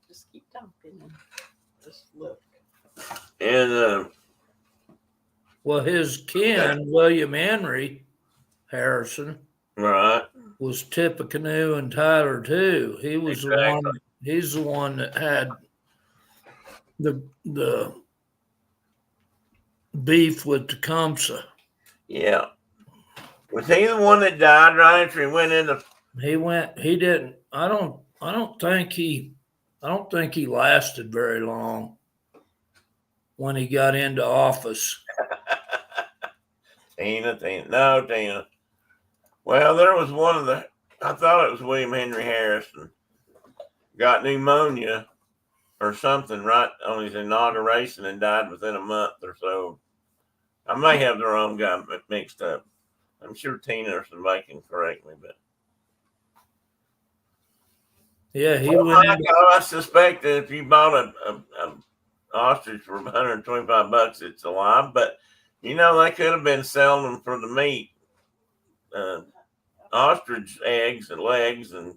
Just keep talking and just look. And well, his kin, William Henry Harrison, right, was Tippecanoe and Tyler too. He was exactly. the one. He's the one that had the beef with Tecumseh. Yeah. Was he the one that died right after he went into? He didn't. I don't think he lasted very long when he got into office. Tina. Well, there was I thought it was William Henry Harrison. Got pneumonia or something right on his inauguration and died within a month or so. I may have the wrong guy mixed up. I'm sure Tina or somebody can correct me, but yeah, I suspect that if you bought a ostrich for $125, it's alive. But they could have been selling them for the meat, ostrich eggs and legs, and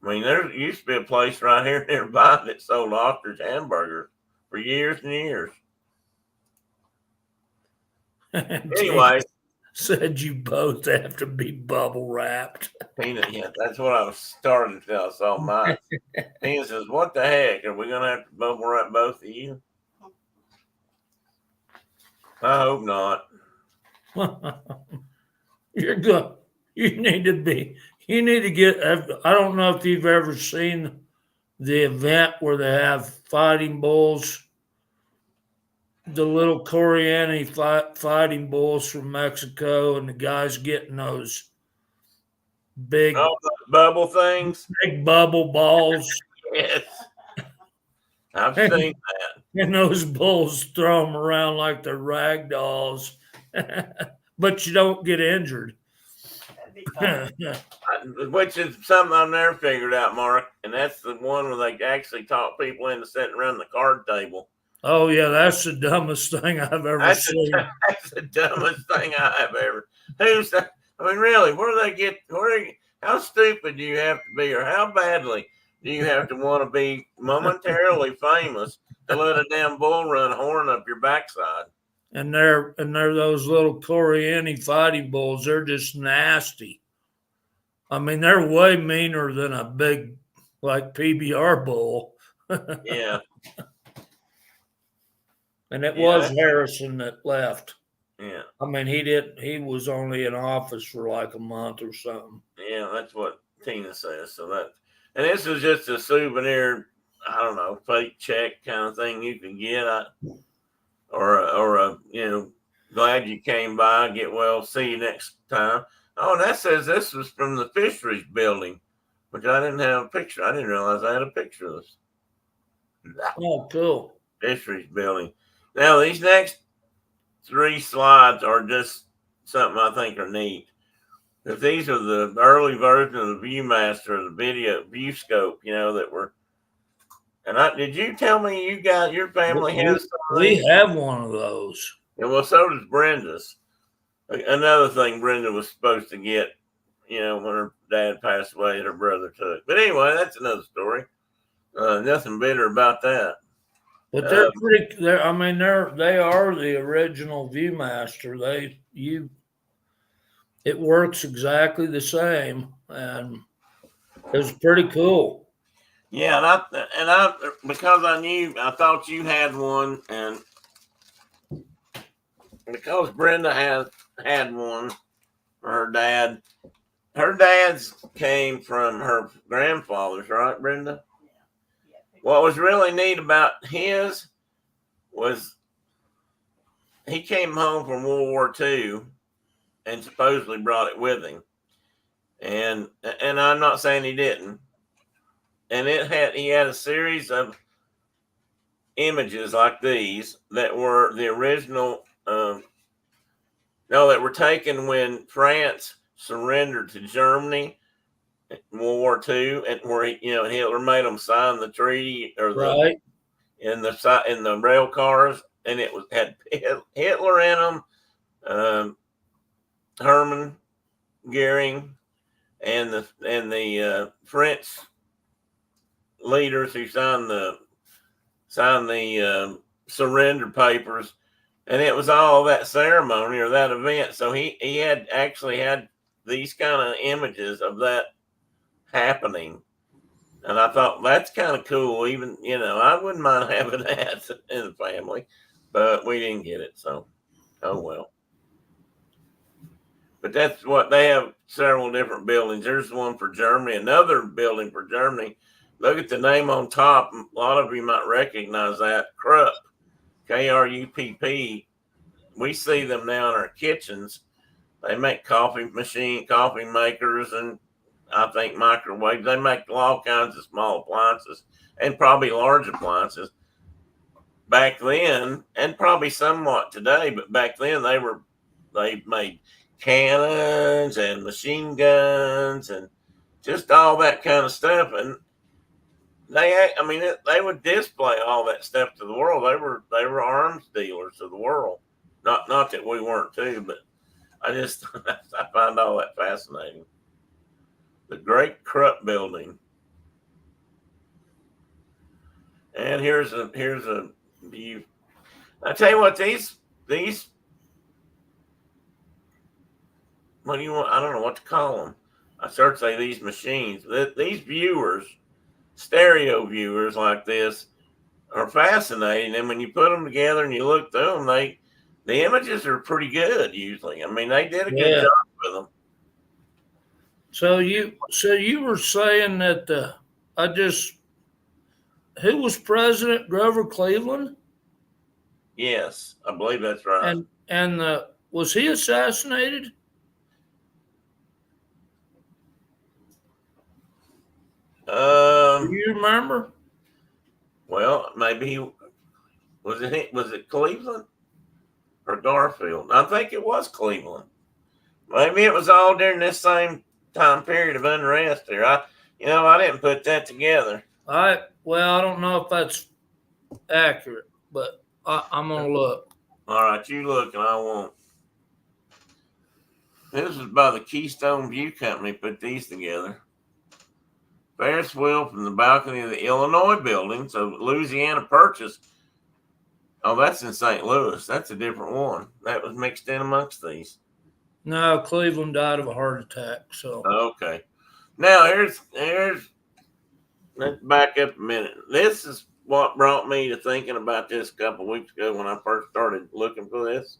I mean, there used to be a place right here nearby that sold ostrich hamburgers for years and years. And Anyway, said you both have to be bubble wrapped. Tina, yeah, that's what I was starting to tell. I saw mine. Tina says, "What the heck? Are we gonna have to bubble wrap both of you?" I hope not. You're good. You need to be. You need to get. I don't know if you've ever seen the event where they have fighting bulls, the little Coriani fighting bulls from Mexico, and the guys getting those big, Oh, the bubble things. big bubble balls, Yes, I've and, seen that. and those bulls throw them around like they're rag dolls, but you don't get injured. Which is something I've never figured out, Mark. And that's the one where they actually talk people into sitting around the card table. Oh yeah, that's the dumbest thing I've ever seen. That's the dumbest thing I have ever. Who's that? I mean, really, how stupid do you have to be, or how badly do you have to want to be momentarily famous to let a damn bull run horn up your backside? And they're those little Coriani fighting bulls. They're just nasty. I mean, they're way meaner than a big like PBR bull. Yeah. And it was Harrison that left. Yeah. I mean, he was only in office for like a month or something. Yeah, that's what Tina says. And this is just a souvenir, I don't know, fake check kind of thing you can get, or a glad you came by. Get well. See you next time. Oh, and that says this was from the fisheries building, which I didn't have a picture. I didn't realize I had a picture of this. Oh, cool. Fisheries building. Now, these next 3 slides are just something I think are neat. If these are the early version of the Viewmaster, the video view scope, that were. And did you tell me your family has some of these? We have one of those. And well, so does Brenda's. Another thing Brenda was supposed to get, when her dad passed away, her brother took. But anyway, that's another story. Nothing bitter about that. But they're pretty. They are the original Viewmaster. It works exactly the same, and it was pretty cool. Yeah, and I because I thought you had one, and because Brenda had one for her dad. Her dad's came from her grandfather's, right, Brenda? What was really neat about his was he came home from World War II and supposedly brought it with him. And I'm not saying he didn't. And he had a series of images like these that were the original that were taken when France surrendered to Germany in World War II, and where Hitler made them sign the treaty or in the rail cars, and it had Hitler in them, Herman Goering, and the French leaders who signed the surrender papers, and it was all that ceremony or that event. So he had actually had these kind of images of that happening. And I thought that's kind of cool. Even, I wouldn't mind having that in the family, but we didn't get it. So, oh well. But that's what they have, several different buildings. There's one for Germany, another building for Germany. Look at the name on top. A lot of you might recognize that. Krupp, Krupp. We see them now in our kitchens. They make coffee makers, and I think microwaves. They make all kinds of small appliances and probably large appliances. Back then, and probably somewhat today, but back then they made cannons and machine guns and just all that kind of stuff. And they would display all that stuff to the world. They were arms dealers to the world. Not that we weren't too, but I find all that fascinating. The Great Krupp Building. And here's a view. I tell you what, these what do you want? I don't know what to call them. I start to say these machines, these viewers, stereo viewers like this, are fascinating. And when you put them together and you look through them, the images are pretty good usually. I mean, they did a good Yeah. job with them. So you were saying that who was president? Grover Cleveland, Yes, I believe that's right. and was he assassinated? Do Um, you remember? well, maybe was it Cleveland or Garfield? I think it was Cleveland. Maybe it was all during this same time period of unrest there. I didn't put that together. I don't know if that's accurate, but I'm gonna look. All right, you look and I won't. This was by the Keystone View Company put these together. Ferris wheel from the balcony of the Illinois building. So Louisiana purchased. Oh, that's in St. Louis. That's a different one. That was mixed in amongst these. No, Cleveland died of a heart attack. So Okay. Now let's back up a minute. This is what brought me to thinking about this a couple of weeks ago when I first started looking for this.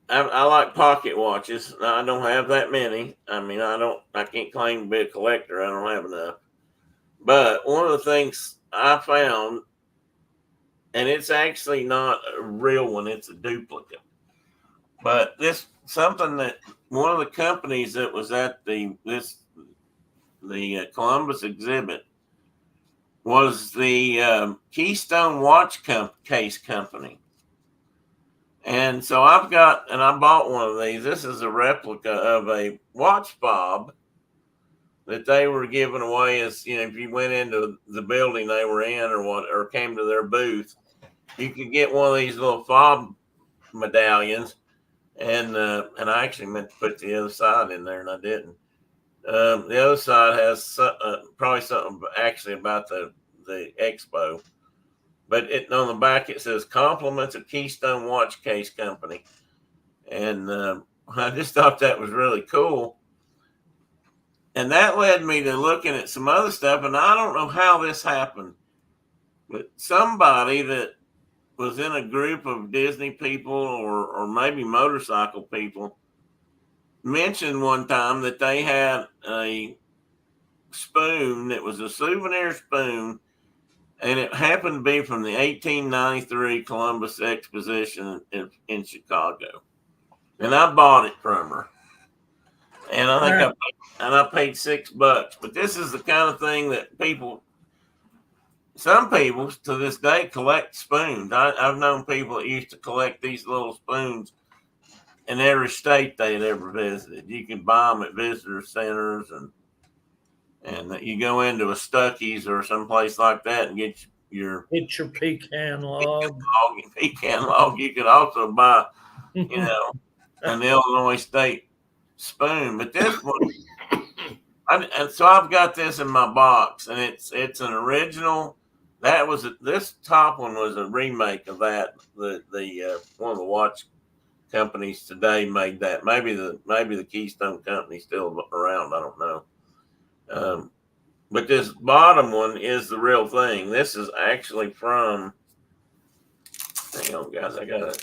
I like pocket watches. I don't have that many. I mean, I can't claim to be a collector. I don't have enough. But one of the things I found, and it's actually not a real one, it's a duplicate. But this something that one of the companies that was at the Columbus exhibit was the Keystone Case Company. And so I bought one of these. This is a replica of a watch fob that they were giving away as, if you went into the building they were in or came to their booth, you could get one of these little fob medallions. And I actually meant to put the other side in there and I didn't. The other side has probably something actually about the expo. But on the back it says compliments of Keystone Watch Case Company, and I just thought that was really cool. And that led me to looking at some other stuff, and I don't know how this happened, but somebody that was in a group of Disney people or maybe motorcycle people mentioned one time that they had a spoon that was a souvenir spoon, and it happened to be from the 1893 Columbus Exposition in Chicago. And I bought it from her. And I paid $6. But this is the kind of thing that some people to this day collect spoons. I've known people that used to collect these little spoons in every state they'd ever visited. You can buy them at visitor centers, and you go into a Stuckey's or someplace like that and get your pecan log. Pecan log. You could also buy, an Illinois State spoon. But this one, and so I've got this in my box, and it's an original. This top one was a remake of that. The one of the watch companies today made that. Maybe the Keystone Company's still around. I don't know. But this bottom one is the real thing. This is actually from. Hang on, guys. I got it.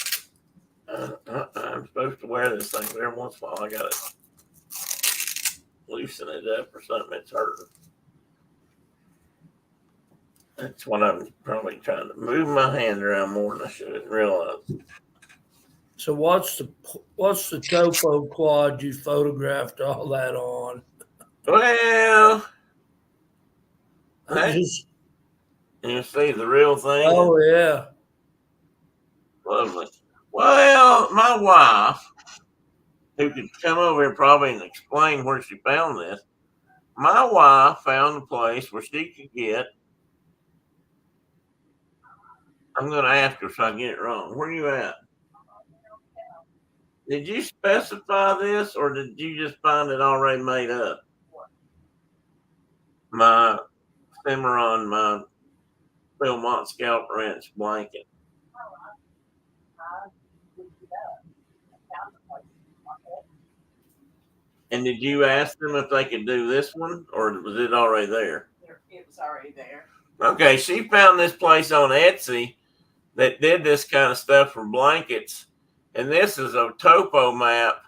I'm supposed to wear this thing every once in a while. I got to loosen it up or something. It's hurting. That's what I'm probably trying to move my hand around more than I should realize. So what's the topo quad you photographed all that on? Well, You see the real thing. Oh yeah. Lovely. Well, my wife, who could come over here probably and explain where she found this, my wife found a place where she could get. I'm going to ask her so I get it wrong. Where are you at? Did you specify this or did you just find it already made up? My Cimarron, my Belmont Scout Ranch blanket. And did you ask them if they could do this one, or was it already there? It was already there. Okay, she found this place on Etsy that did this kind of stuff for blankets, and this is a topo map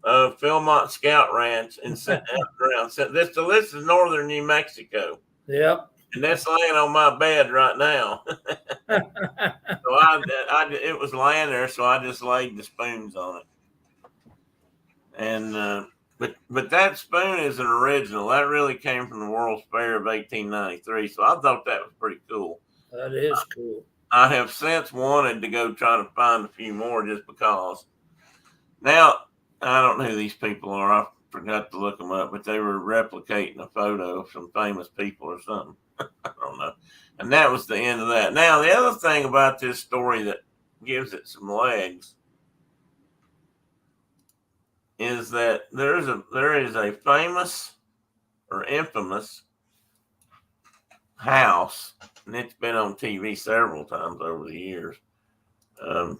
of Philmont Scout Ranch and around. So this is northern New Mexico. Yep. And that's laying on my bed right now. So it was laying there, so I just laid the spoons on it. And but that spoon is an original. That really came from the World's Fair of 1893. So I thought that was pretty cool. That is cool. I have since wanted to go try to find a few more just because. Now, I don't know who these people are. I forgot to look them up, but they were replicating a photo of some famous people or something. I don't know. And that was the end of that. Now, the other thing about this story that gives it some legs is that there is a famous or infamous house, and it's been on TV several times over the years. Let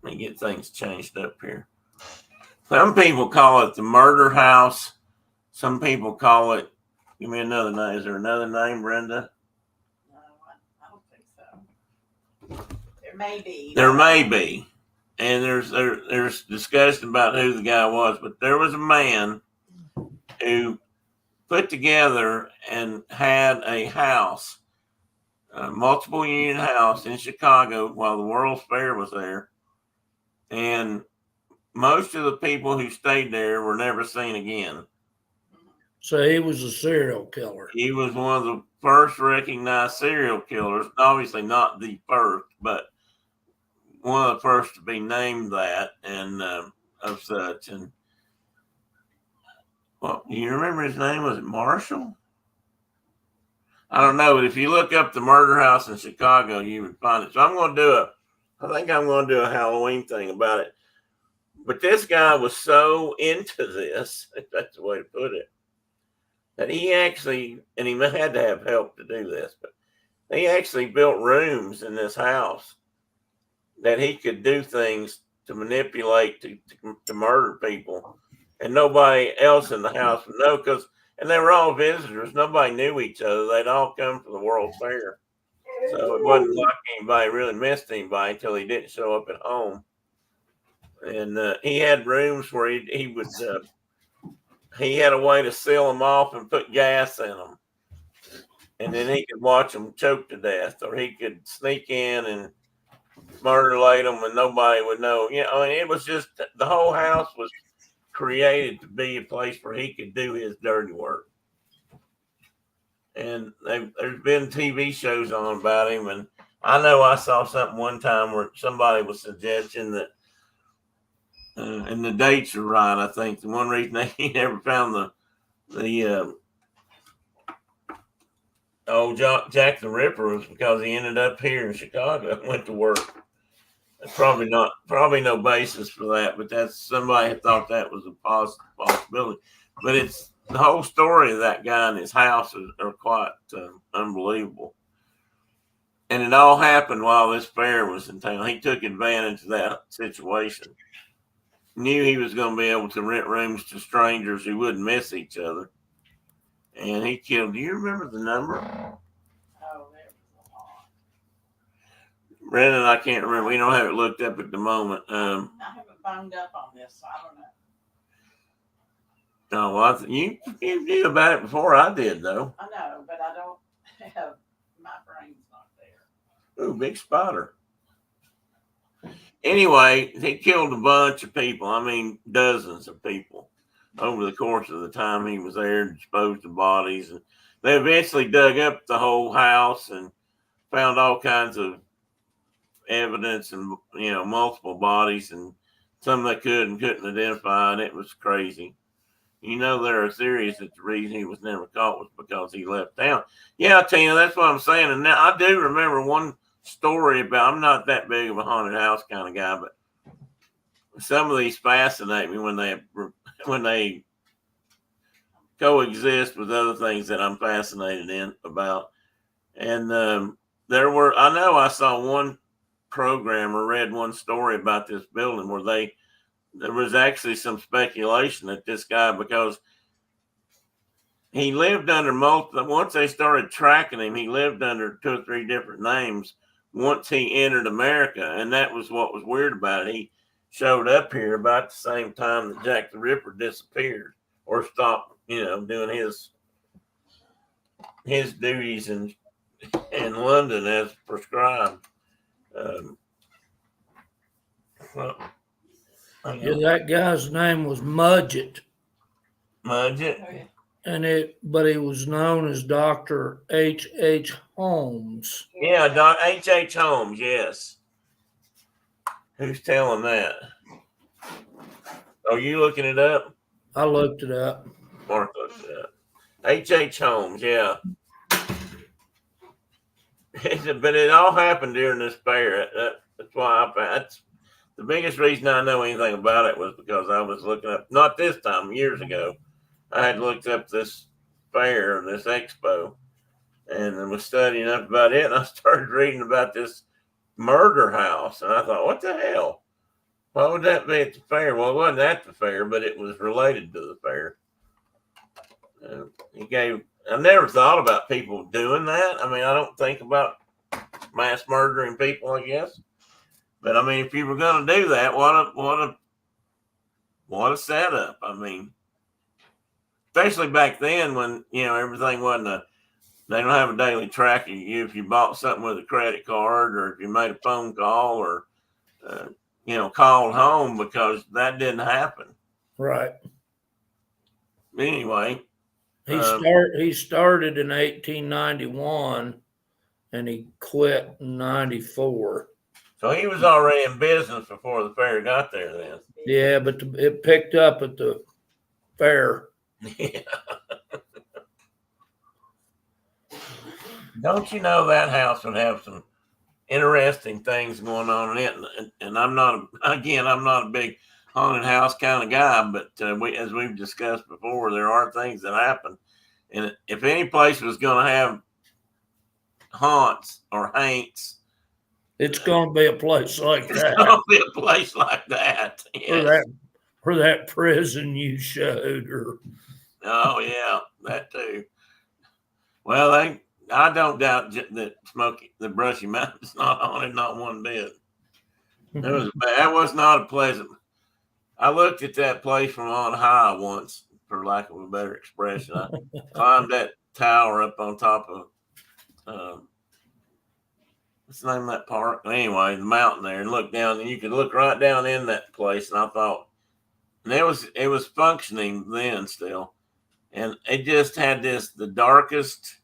me get things changed up here. Some people call it the murder house. Some people call it, give me another name. Is there another name, Brenda? No, I don't think so. There may be. There may be. And there's discussion about who the guy was, but there was a man who put together and had a house, a multiple unit house in Chicago while the World's Fair was there. And most of the people who stayed there were never seen again. So he was a serial killer. He was one of the first recognized serial killers. Obviously not the first, but one of the first to be named that and of such. And well, do you remember his name? Was it Marshall? I don't know, but if you look up the murder house in Chicago, you would find it. So I think I'm going to do a Halloween thing about it. But this guy was so into this, if that's the way to put it, that he actually, and he had to have help to do this, but he actually built rooms in this house that he could do things to manipulate to murder people, and nobody else in the house would know and they were all visitors. Nobody knew each other. They'd all come for the World Fair, so it wasn't like anybody really missed anybody until he didn't show up at home. And he had rooms where he had a way to seal them off and put gas in them, and then he could watch them choke to death, or he could sneak in and murderate them and nobody would know. I mean, it was just the whole house was created to be a place where he could do his dirty work. And there's been TV shows on about him, and I know I saw something one time where somebody was suggesting that, and the dates are right. I think the one reason he never found the Jack the Ripper was because he ended up here in Chicago and went to work. Probably no basis for that, but that's somebody had thought that was a possibility. But it's the whole story of that guy and his house are quite unbelievable. And it all happened while this fair was in town. He took advantage of that situation. Knew he was going to be able to rent rooms to strangers who wouldn't miss each other. And he killed. Do you remember the number? Oh, there was a lot. Brandon, I can't remember. We don't have it looked up at the moment. I haven't boned up on this, so I don't know. Oh, well, you knew about it before I did, though. I know, but I don't have, my brain's not there. Ooh, big spotter. Anyway, he killed a bunch of people. I mean, dozens of people over the course of the time he was there and disposed of bodies. And they eventually dug up the whole house and found all kinds of evidence and, multiple bodies, and some they could and couldn't identify. And it was crazy. There are theories that the reason he was never caught was because he left town. Yeah, Tina, that's what I'm saying. And now I do remember one story about, I'm not that big of a haunted house kind of guy, but some of these fascinate me when they coexist with other things that I'm fascinated about. And I know I saw one program or read one story about this building where they there was actually some speculation that this guy, because he lived under multiple, once they started tracking him, he lived under 2 or 3 different names once he entered America. And that was what was weird about it. He showed up here about the same time that Jack the Ripper disappeared or stopped, doing his duties in London as prescribed. Well, Yeah, that guy's name was Mudgett, Mudgett. Oh, yeah. but he was known as Dr. H. Holmes. Yeah, H. Holmes, yes. Who's telling that? Are you looking it up? I looked it up. Mark looked it up. H. Holmes, yeah. But it all happened during this fair. That's why that's the biggest reason I know anything about it was because I was looking up, not this time, years ago. I had looked up this fair, this expo, and I was studying up about it. And I started reading about this murder house. And I thought, what the hell? Why would that be at the fair? Well, it wasn't at the fair, but it was related to the fair. I never thought about people doing that. I mean, I don't think about mass murdering people, I guess. But I mean, if you were going to do that, what a setup. I mean, especially back then when, everything wasn't they don't have a daily tracking you if you bought something with a credit card or if you made a phone call or, called home, because that didn't happen. Right. Anyway. He started in 1891 and he quit in 94. So he was already in business before the fair got there then. Yeah, but it picked up at the fair. Yeah. Don't you know that house would have some interesting things going on in it? And I'm not a big haunted house kind of guy, but as we've discussed before, there are things that happen. And if any place was going to have haunts or haints, it's going to be a place like that. It's going to be a place like that. Yes. For that prison you showed her. Oh yeah, that too. Well, I don't doubt that the Brushy Mountain's not haunted, not one bit. That was not a pleasant. I looked at that place from on high once, for lack of a better expression. I climbed that tower up on top of what's the name of that park? Anyway, the mountain there, and look down, and you could look right down in that place. And I thought, and it was functioning then still, and it just had the darkest.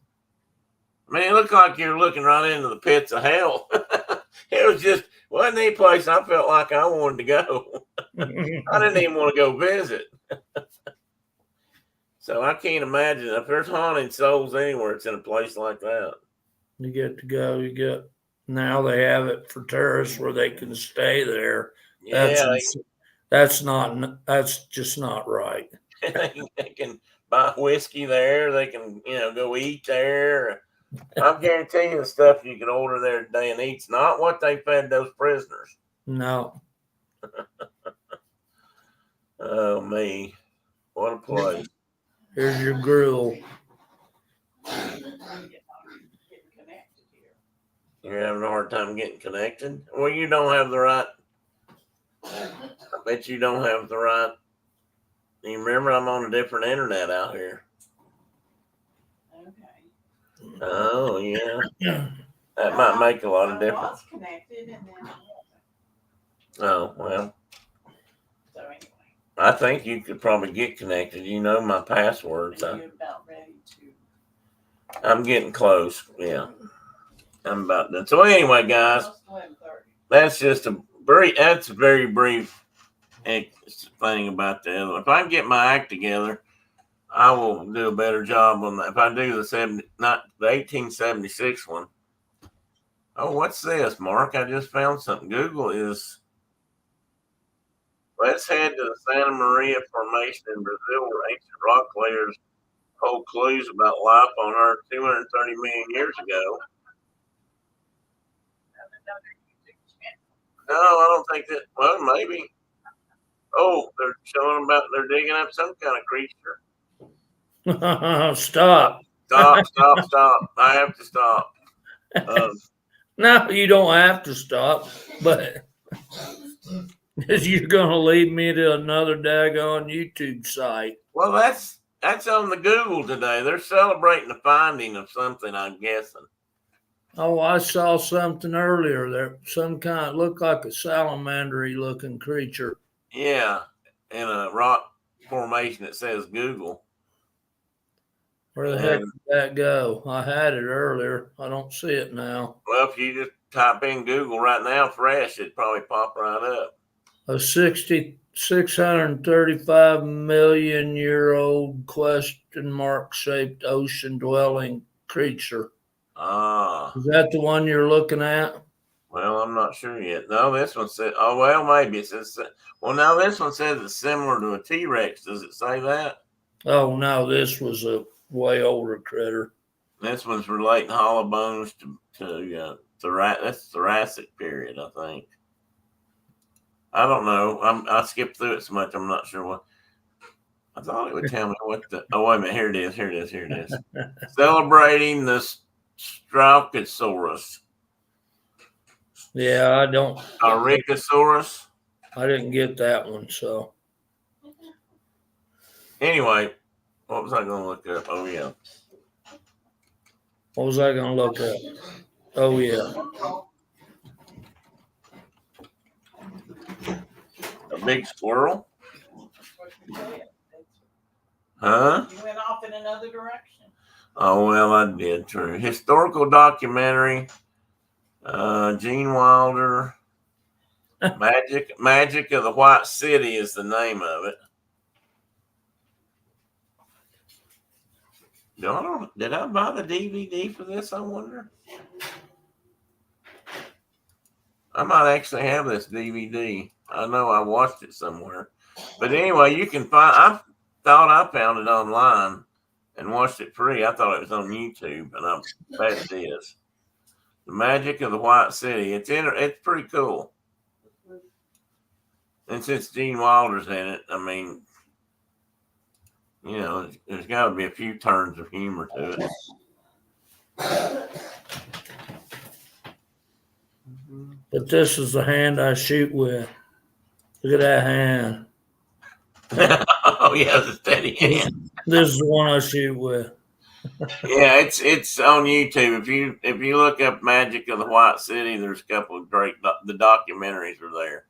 I mean, it looked like you were looking right into the pits of hell. It wasn't any place I felt like I wanted to go. I didn't even want to go visit. So I can't imagine if there's haunted souls anywhere, it's in a place like that. You get to go. Now they have it for tourists where they can stay there. Yeah, that's just not right. They can buy whiskey there. They can, go eat there. I'm guaranteeing the stuff you can order there today and eat's not what they fed those prisoners. No. Oh, me. What a place. Here's your grill. You're having a hard time getting connected? Well, you don't have the right. I bet you don't have the right. You remember, I'm on a different internet out here. Okay. Oh, yeah. That might make a lot of difference. Connected and then Oh, well. So anyway. I think you could probably get connected. You know my passwords. You're about ready to. I'm getting close. Yeah. I'm about done. So anyway, guys, that's just that's a very brief thing about that. If I can get my act together, I will do a better job on that. If I do the 1876 one. Oh, what's this, Mark? I just found something. Google is. Let's head to the Santa Maria Formation in Brazil, where ancient rock layers hold clues about life on Earth 230 million years ago. No, I don't think that. Well, maybe. Oh, they're showing about they're digging up some kind of creature. Stop. Stop. I have to stop. No, you don't have to stop, but you're going to lead me to another daggone YouTube site. Well, that's on the Google today. They're celebrating the finding of something, I'm guessing. Oh, I saw something earlier there. Some kind, looked like a salamander-y looking creature. Yeah, in a rock formation that says Google. Where the heck did that go? I had it earlier. I don't see it now. Well, if you just type in Google right now, fresh, it'd probably pop right up. A 635 million year old question mark shaped ocean dwelling creature. Ah. Is that the one you're looking at? Well, I'm not sure yet. No, this one said, oh, well, maybe it says, well, now this one says it's similar to a T-Rex. Does it say that? Oh, no, this was a way older critter. This one's relating hollow bones to that's Thoracic period, I think. I don't know. I skipped through it so much. I'm not sure what. I thought it would tell me what the. Oh, wait a minute. Here it is. Celebrating the Strauchosaurus. Yeah, I don't. Aricosaurus. I didn't get that one. So anyway, what was I going to look up? Oh yeah. What was I going to look up? Oh yeah. A big squirrel? Huh? You went off in another direction. Oh well, I did. True. Historical documentary. Gene Wilder. Magic of the White City is the name of it. Did I buy the DVD for this? I wonder. I might actually have this DVD. I know I watched it somewhere. But anyway, you can find. I thought I found it online and watched it free. I thought it was on YouTube, and I bet it is. The Magic of the White City. It's pretty cool. And since Gene Wilder's in it, I mean, you know, there's got to be a few turns of humor to it. But this is the hand I shoot with. Look at that hand. Oh yeah, it's a steady hand. This is the one I shoot with. Yeah, it's on YouTube. If you look up Magic of the White City, there's a couple of great the documentaries are there.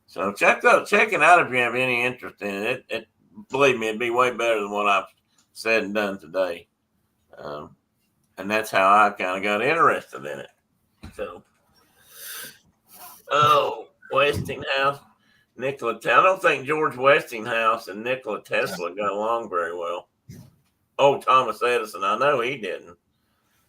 So check it out if you have any interest in it. It believe me, it'd be way better than what I've said and done today. And that's how I kind of got interested in it. So, Westinghouse, Nikola. I don't think George Westinghouse and Nikola Tesla got along very well. Oh, Thomas Edison, I know he didn't.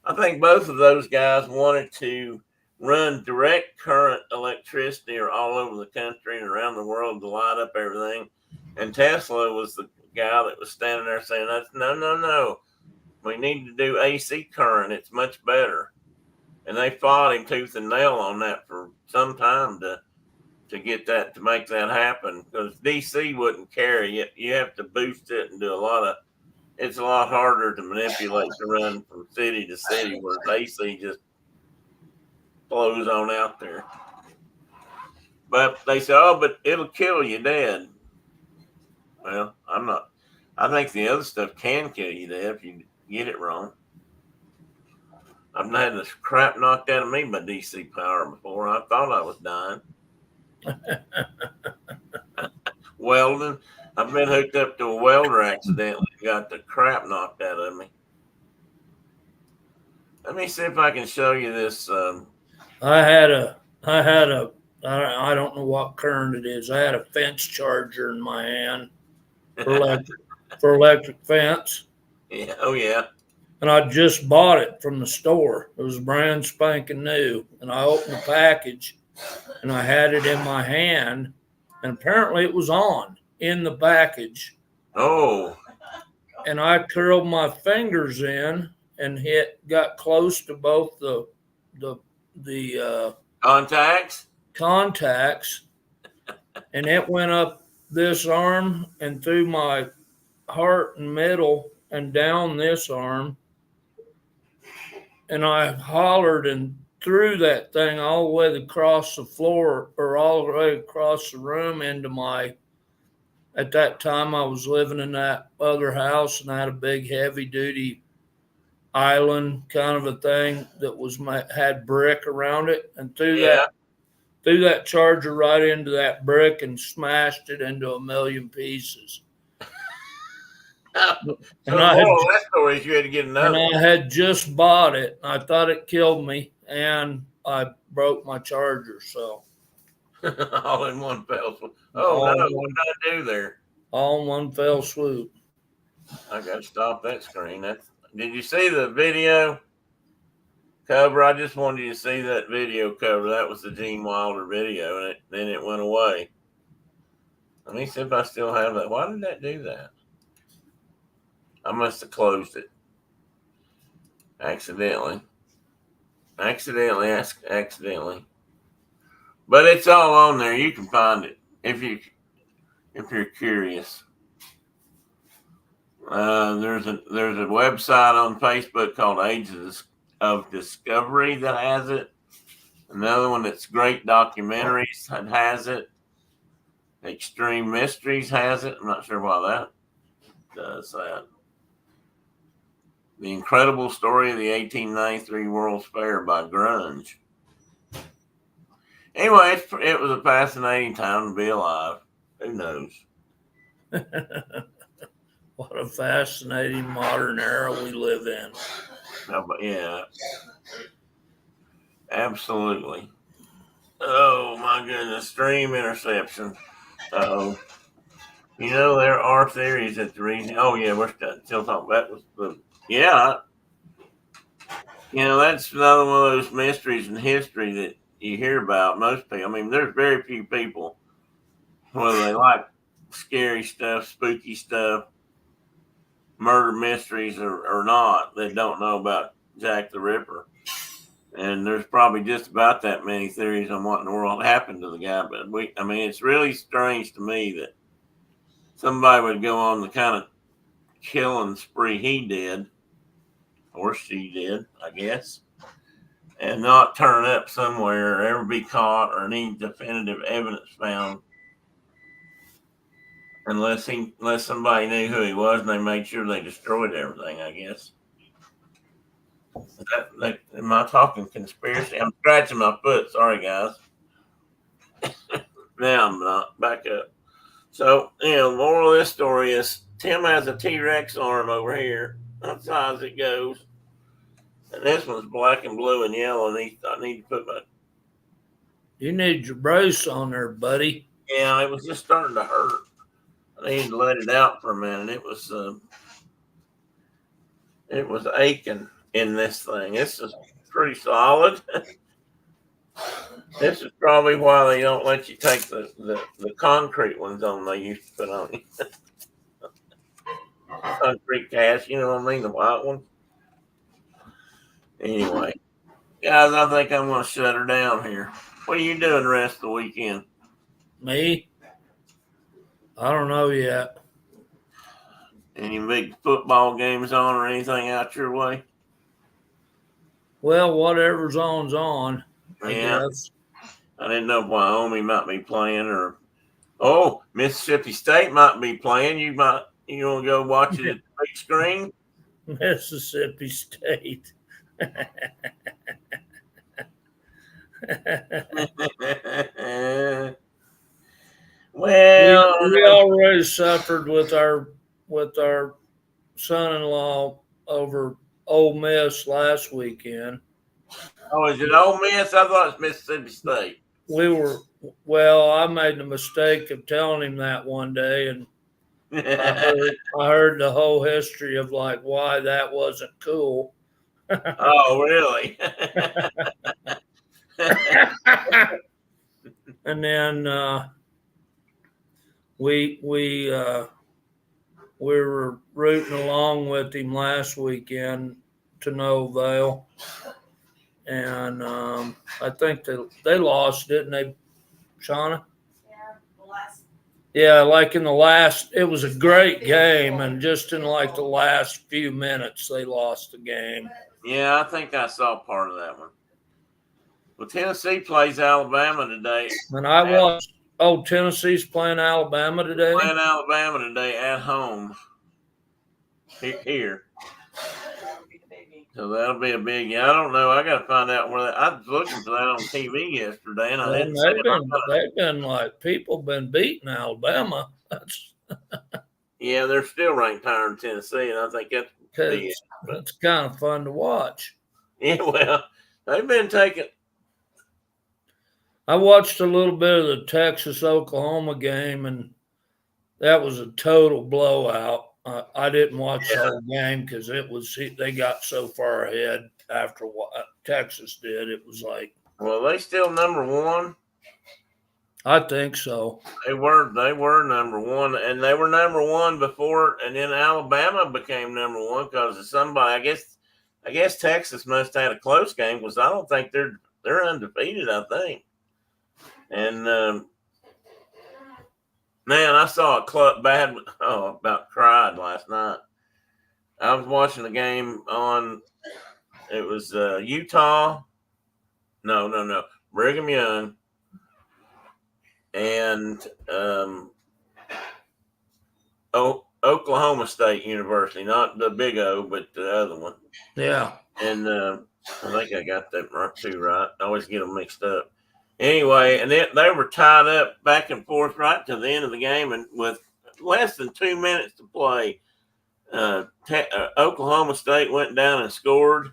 I think both of those guys wanted to run direct current electricity all over the country and around the world to light up everything. And Tesla was the guy that was standing there saying, no. We need to do AC current. It's much better. And they fought him tooth and nail on that for some time to get that, to make that happen. Because DC wouldn't carry it. You have to boost it and do it's a lot harder to manipulate to run from city to city, where AC just blows on out there. But they said, but it'll kill you dead. Well, I think the other stuff can kill you dead if you get it wrong. I've had this crap knocked out of me by DC power before. I thought I was dying. Welding. I've been hooked up to a welder accidentally and got the crap knocked out of me. Let me see if I can show you this. I don't know what current it is. I had a fence charger in my hand for electric fence. Yeah. Oh yeah. And I just bought it from the store. It was brand spanking new. And I opened the package and I had it in my hand, and apparently it was on in the package. Oh. And I curled my fingers in and got close to both the contacts, and it went up this arm and through my heart and middle and down this arm. And I hollered and threw that thing all the way across the floor or all the way across the room into my, at that time I was living in that other house and I had a big heavy duty island kind of a thing that was had brick around it, and threw that charger right into that brick and smashed it into a million pieces. So the moral of that story is you had to get another one. I had just bought it. I thought it killed me, and I broke my charger. So all in one fell swoop. Oh no! What did I do there? All in one fell swoop. I got to stop that screen. Did you see the video cover? I just wanted you to see that video cover. That was the Gene Wilder video, and then it went away. Let me see if I still have that. Why did that do that? I must have closed it accidentally. Accidentally. But it's all on there. You can find it if you're curious. There's a website on Facebook called Ages of Discovery that has it. Another one that's Great Documentaries that has it. Extreme Mysteries has it. I'm not sure why that does that. The Incredible Story of the 1893 World's Fair by Grunge. Anyway, it was a fascinating time to be alive. Who knows? What a fascinating modern era we live in. Yeah, absolutely. Oh my goodness, stream interception. Oh, there are theories that the reason. Oh yeah, we're still talking. That was the that's another one of those mysteries in history that you hear about. Most people. I mean, there's very few people, whether they like scary stuff, spooky stuff, murder mysteries or not, that don't know about Jack the Ripper. And there's probably just about that many theories on what in the world happened to the guy. But it's really strange to me that somebody would go on the kind of killing spree he did, or she did, I guess, and not turn up somewhere or ever be caught or any definitive evidence found, unless somebody knew who he was and they made sure they destroyed everything, I guess. Am I talking conspiracy? I'm scratching my foot. Sorry, guys. Now I'm not. Back up. So, the moral of this story is Tim has a T-Rex arm over here. That's as high as it goes. And this one's black and blue and yellow. And I need to put my... You need your brace on there, buddy. Yeah, it was just starting to hurt. I needed to let it out for a minute. It was aching in this thing. This is pretty solid. This is probably why they don't let you take the concrete ones on they used to put on you. Concrete cast, you know what I mean? The white ones. Anyway, guys, I think I'm going to shut her down here. What are you doing the rest of the weekend? Me? I don't know yet. Any big football games on or anything out your way? Well, whatever's on's on, I guess. I didn't know if Wyoming might be playing or Mississippi State might be playing. You want to go watch it at the big screen? Mississippi State. Well, we already suffered with our son-in-law over Ole Miss last weekend. Oh, is it Ole Miss? I thought it was Mississippi State. I made the mistake of telling him that one day, and I heard the whole history of why that wasn't cool. Oh, really? And then we were rooting along with him last weekend to no avail, and I think they lost, didn't they, Shauna? Yeah, the last Yeah, like in the last, it was a great game, and just in like the last few minutes, they lost the game. Yeah, I think I saw part of that one. Well, Tennessee plays Alabama today. And I watched, Tennessee's playing Alabama today. Playing Alabama today at home here. So that'll be a big. Yeah, I don't know. I got to find out where that. I was looking for that on TV yesterday, and I didn't see it. They've been like people been beating Alabama. That's Yeah, they're still ranked higher than Tennessee, and I think it's kind of fun to watch. Yeah, well, they've been taking. I watched a little bit of the Texas-Oklahoma game, and that was a total blowout. I didn't watch the whole game because they got so far ahead after what Texas did. It was like, well, they still number one. I think so. They were number one, and they were number one before, and then Alabama became number one because of somebody. I guess Texas must have had a close game because I don't think they're undefeated. I think, and man, I saw a club bad. Oh, about cried last night. I was watching the game on. It was Utah. No, Brigham Young. And Oklahoma State University, not the Big O, but the other one. Yeah. And I think I got that too right. I always get them mixed up. Anyway, and they were tied up back and forth right to the end of the game, and with less than 2 minutes to play, Oklahoma State went down and scored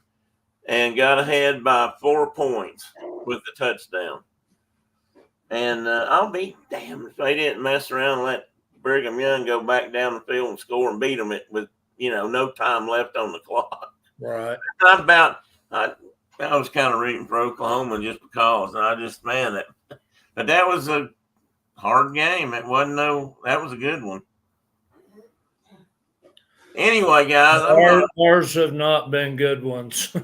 and got ahead by 4 points with the touchdown. And I'll be damned if they didn't mess around and let Brigham Young go back down the field and score and beat them with no time left on the clock. Right. I was kind of rooting for Oklahoma just because. And I just, man, but that was a hard game. That was a good one. Anyway, guys. Ours have not been good ones.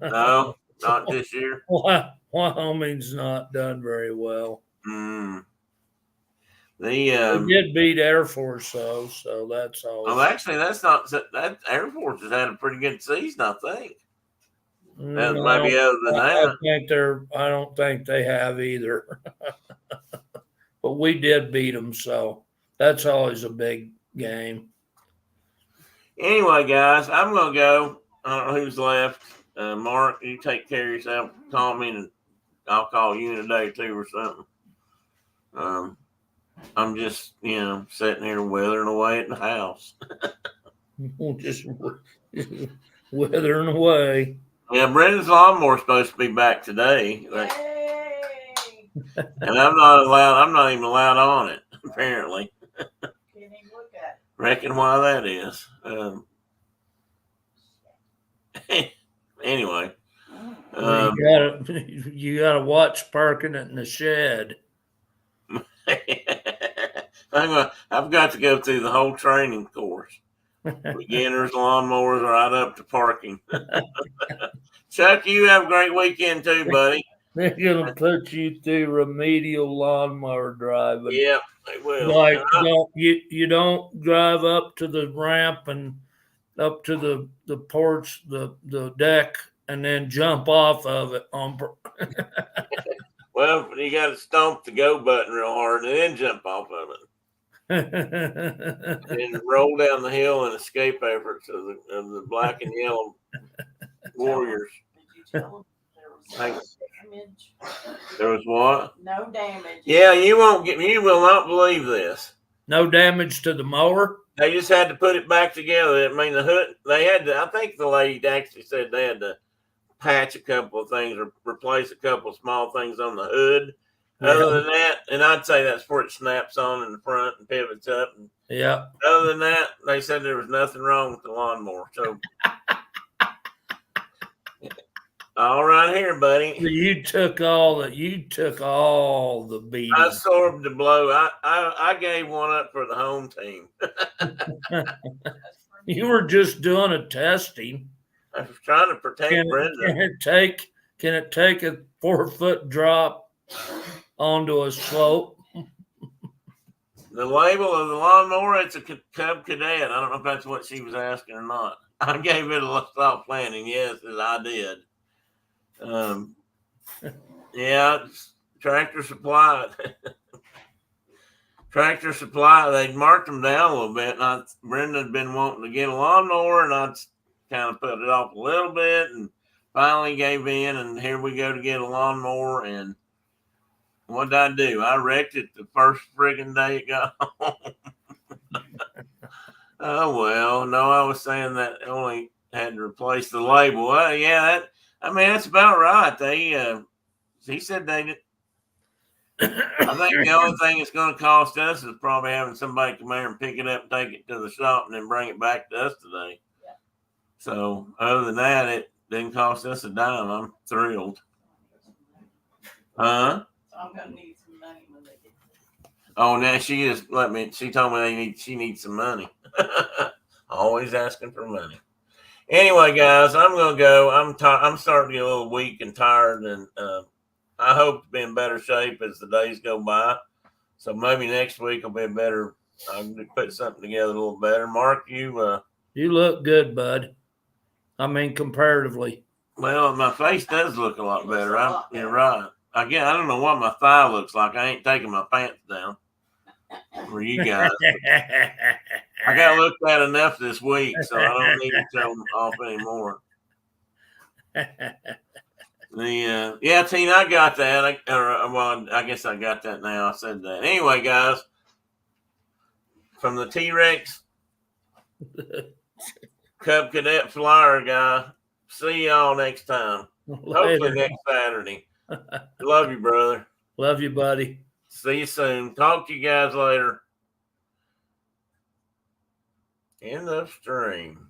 No, not this year. Wyoming's not done very well. They did beat Air Force, though, so that's all. Well, actually, that's not that. Air Force has had a pretty good season, I think. Maybe other than that, I don't think they have either. But we did beat them, so that's always a big game. Anyway, guys, I'm gonna go. I don't know who's left. Mark, you take care of yourself. Call me, and I'll call you in a day or two or something. I'm just, sitting here withering away at the house. Just withering away. Yeah, Brendan's lawnmower's supposed to be back today. And I'm not even allowed on it, apparently. Can't even look at it. Reckon why that is. Anyway. You gotta watch parking it in the shed. I've got to go through the whole training course. Beginners, lawnmowers, right up to parking. Chuck, you have a great weekend too, buddy. They're gonna put you through remedial lawnmower driving. Yeah, they will. Like you don't drive up to the ramp and up to the porch, the deck, and then jump off of it on. Well, you got to stomp the go button real hard and then jump off of it. And roll down the hill and escape efforts of the black and yellow warriors. Did you tell them there was no damage? There was what? No damage. Yeah, you will not believe this. No damage to the mower? They just had to put it back together. I mean, the hood, I think the lady actually said they had to patch a couple of things or replace a couple of small things on the hood. Yeah. Other than that, and I'd say that's where it snaps on in the front and pivots up. And yeah. Other than that, they said there was nothing wrong with the lawnmower. So, all right here, buddy. You took all the beating. I absorbed the blow. I gave one up for the home team. You were just doing a testing. I was trying to protect Brenda. Can it take a 4-foot drop onto a slope? The label of the lawnmower, it's a Cub Cadet. I don't know if that's what she was asking or not. I gave it a soft landing. Yes, I did. Yeah, it's Tractor Supply. Tractor Supply, they'd marked them down a little bit. And Brenda had been wanting to get a lawnmower, and I kind of put it off a little bit and finally gave in. And here we go to get a lawnmower. And what did I do? I wrecked it the first friggin' day it got home. Oh, well, no, I was saying that only had to replace the label. Well, yeah, that's about right. He said they did. I think the only thing it's going to cost us is probably having somebody come here and pick it up, take it to the shop, and then bring it back to us today. Yeah. So other than that, it didn't cost us a dime. I'm thrilled. Huh? So I'm gonna need some money when they get there. Oh, now she just let me. She told me she needs some money. Always asking for money. Anyway, guys, I'm gonna go. I'm starting to get a little weak and tired, and I hope to be in better shape as the days go by. So maybe next week will be better. I'll put something together a little better. Mark, you look good, bud. I mean, comparatively. Well, my face does look a lot better. You're better. right. Again, I don't know what my thigh looks like. I ain't taking my pants down for you guys. I got looked at enough this week, so I don't need to show them off anymore. Yeah, Tina, I got that. I guess I got that now. I said that. Anyway, guys, from the T-Rex Cub Cadet Flyer guy, see y'all next time. Hopefully next Saturday. Love you, brother. Love you, buddy. See you soon. Talk to you guys later. End of stream.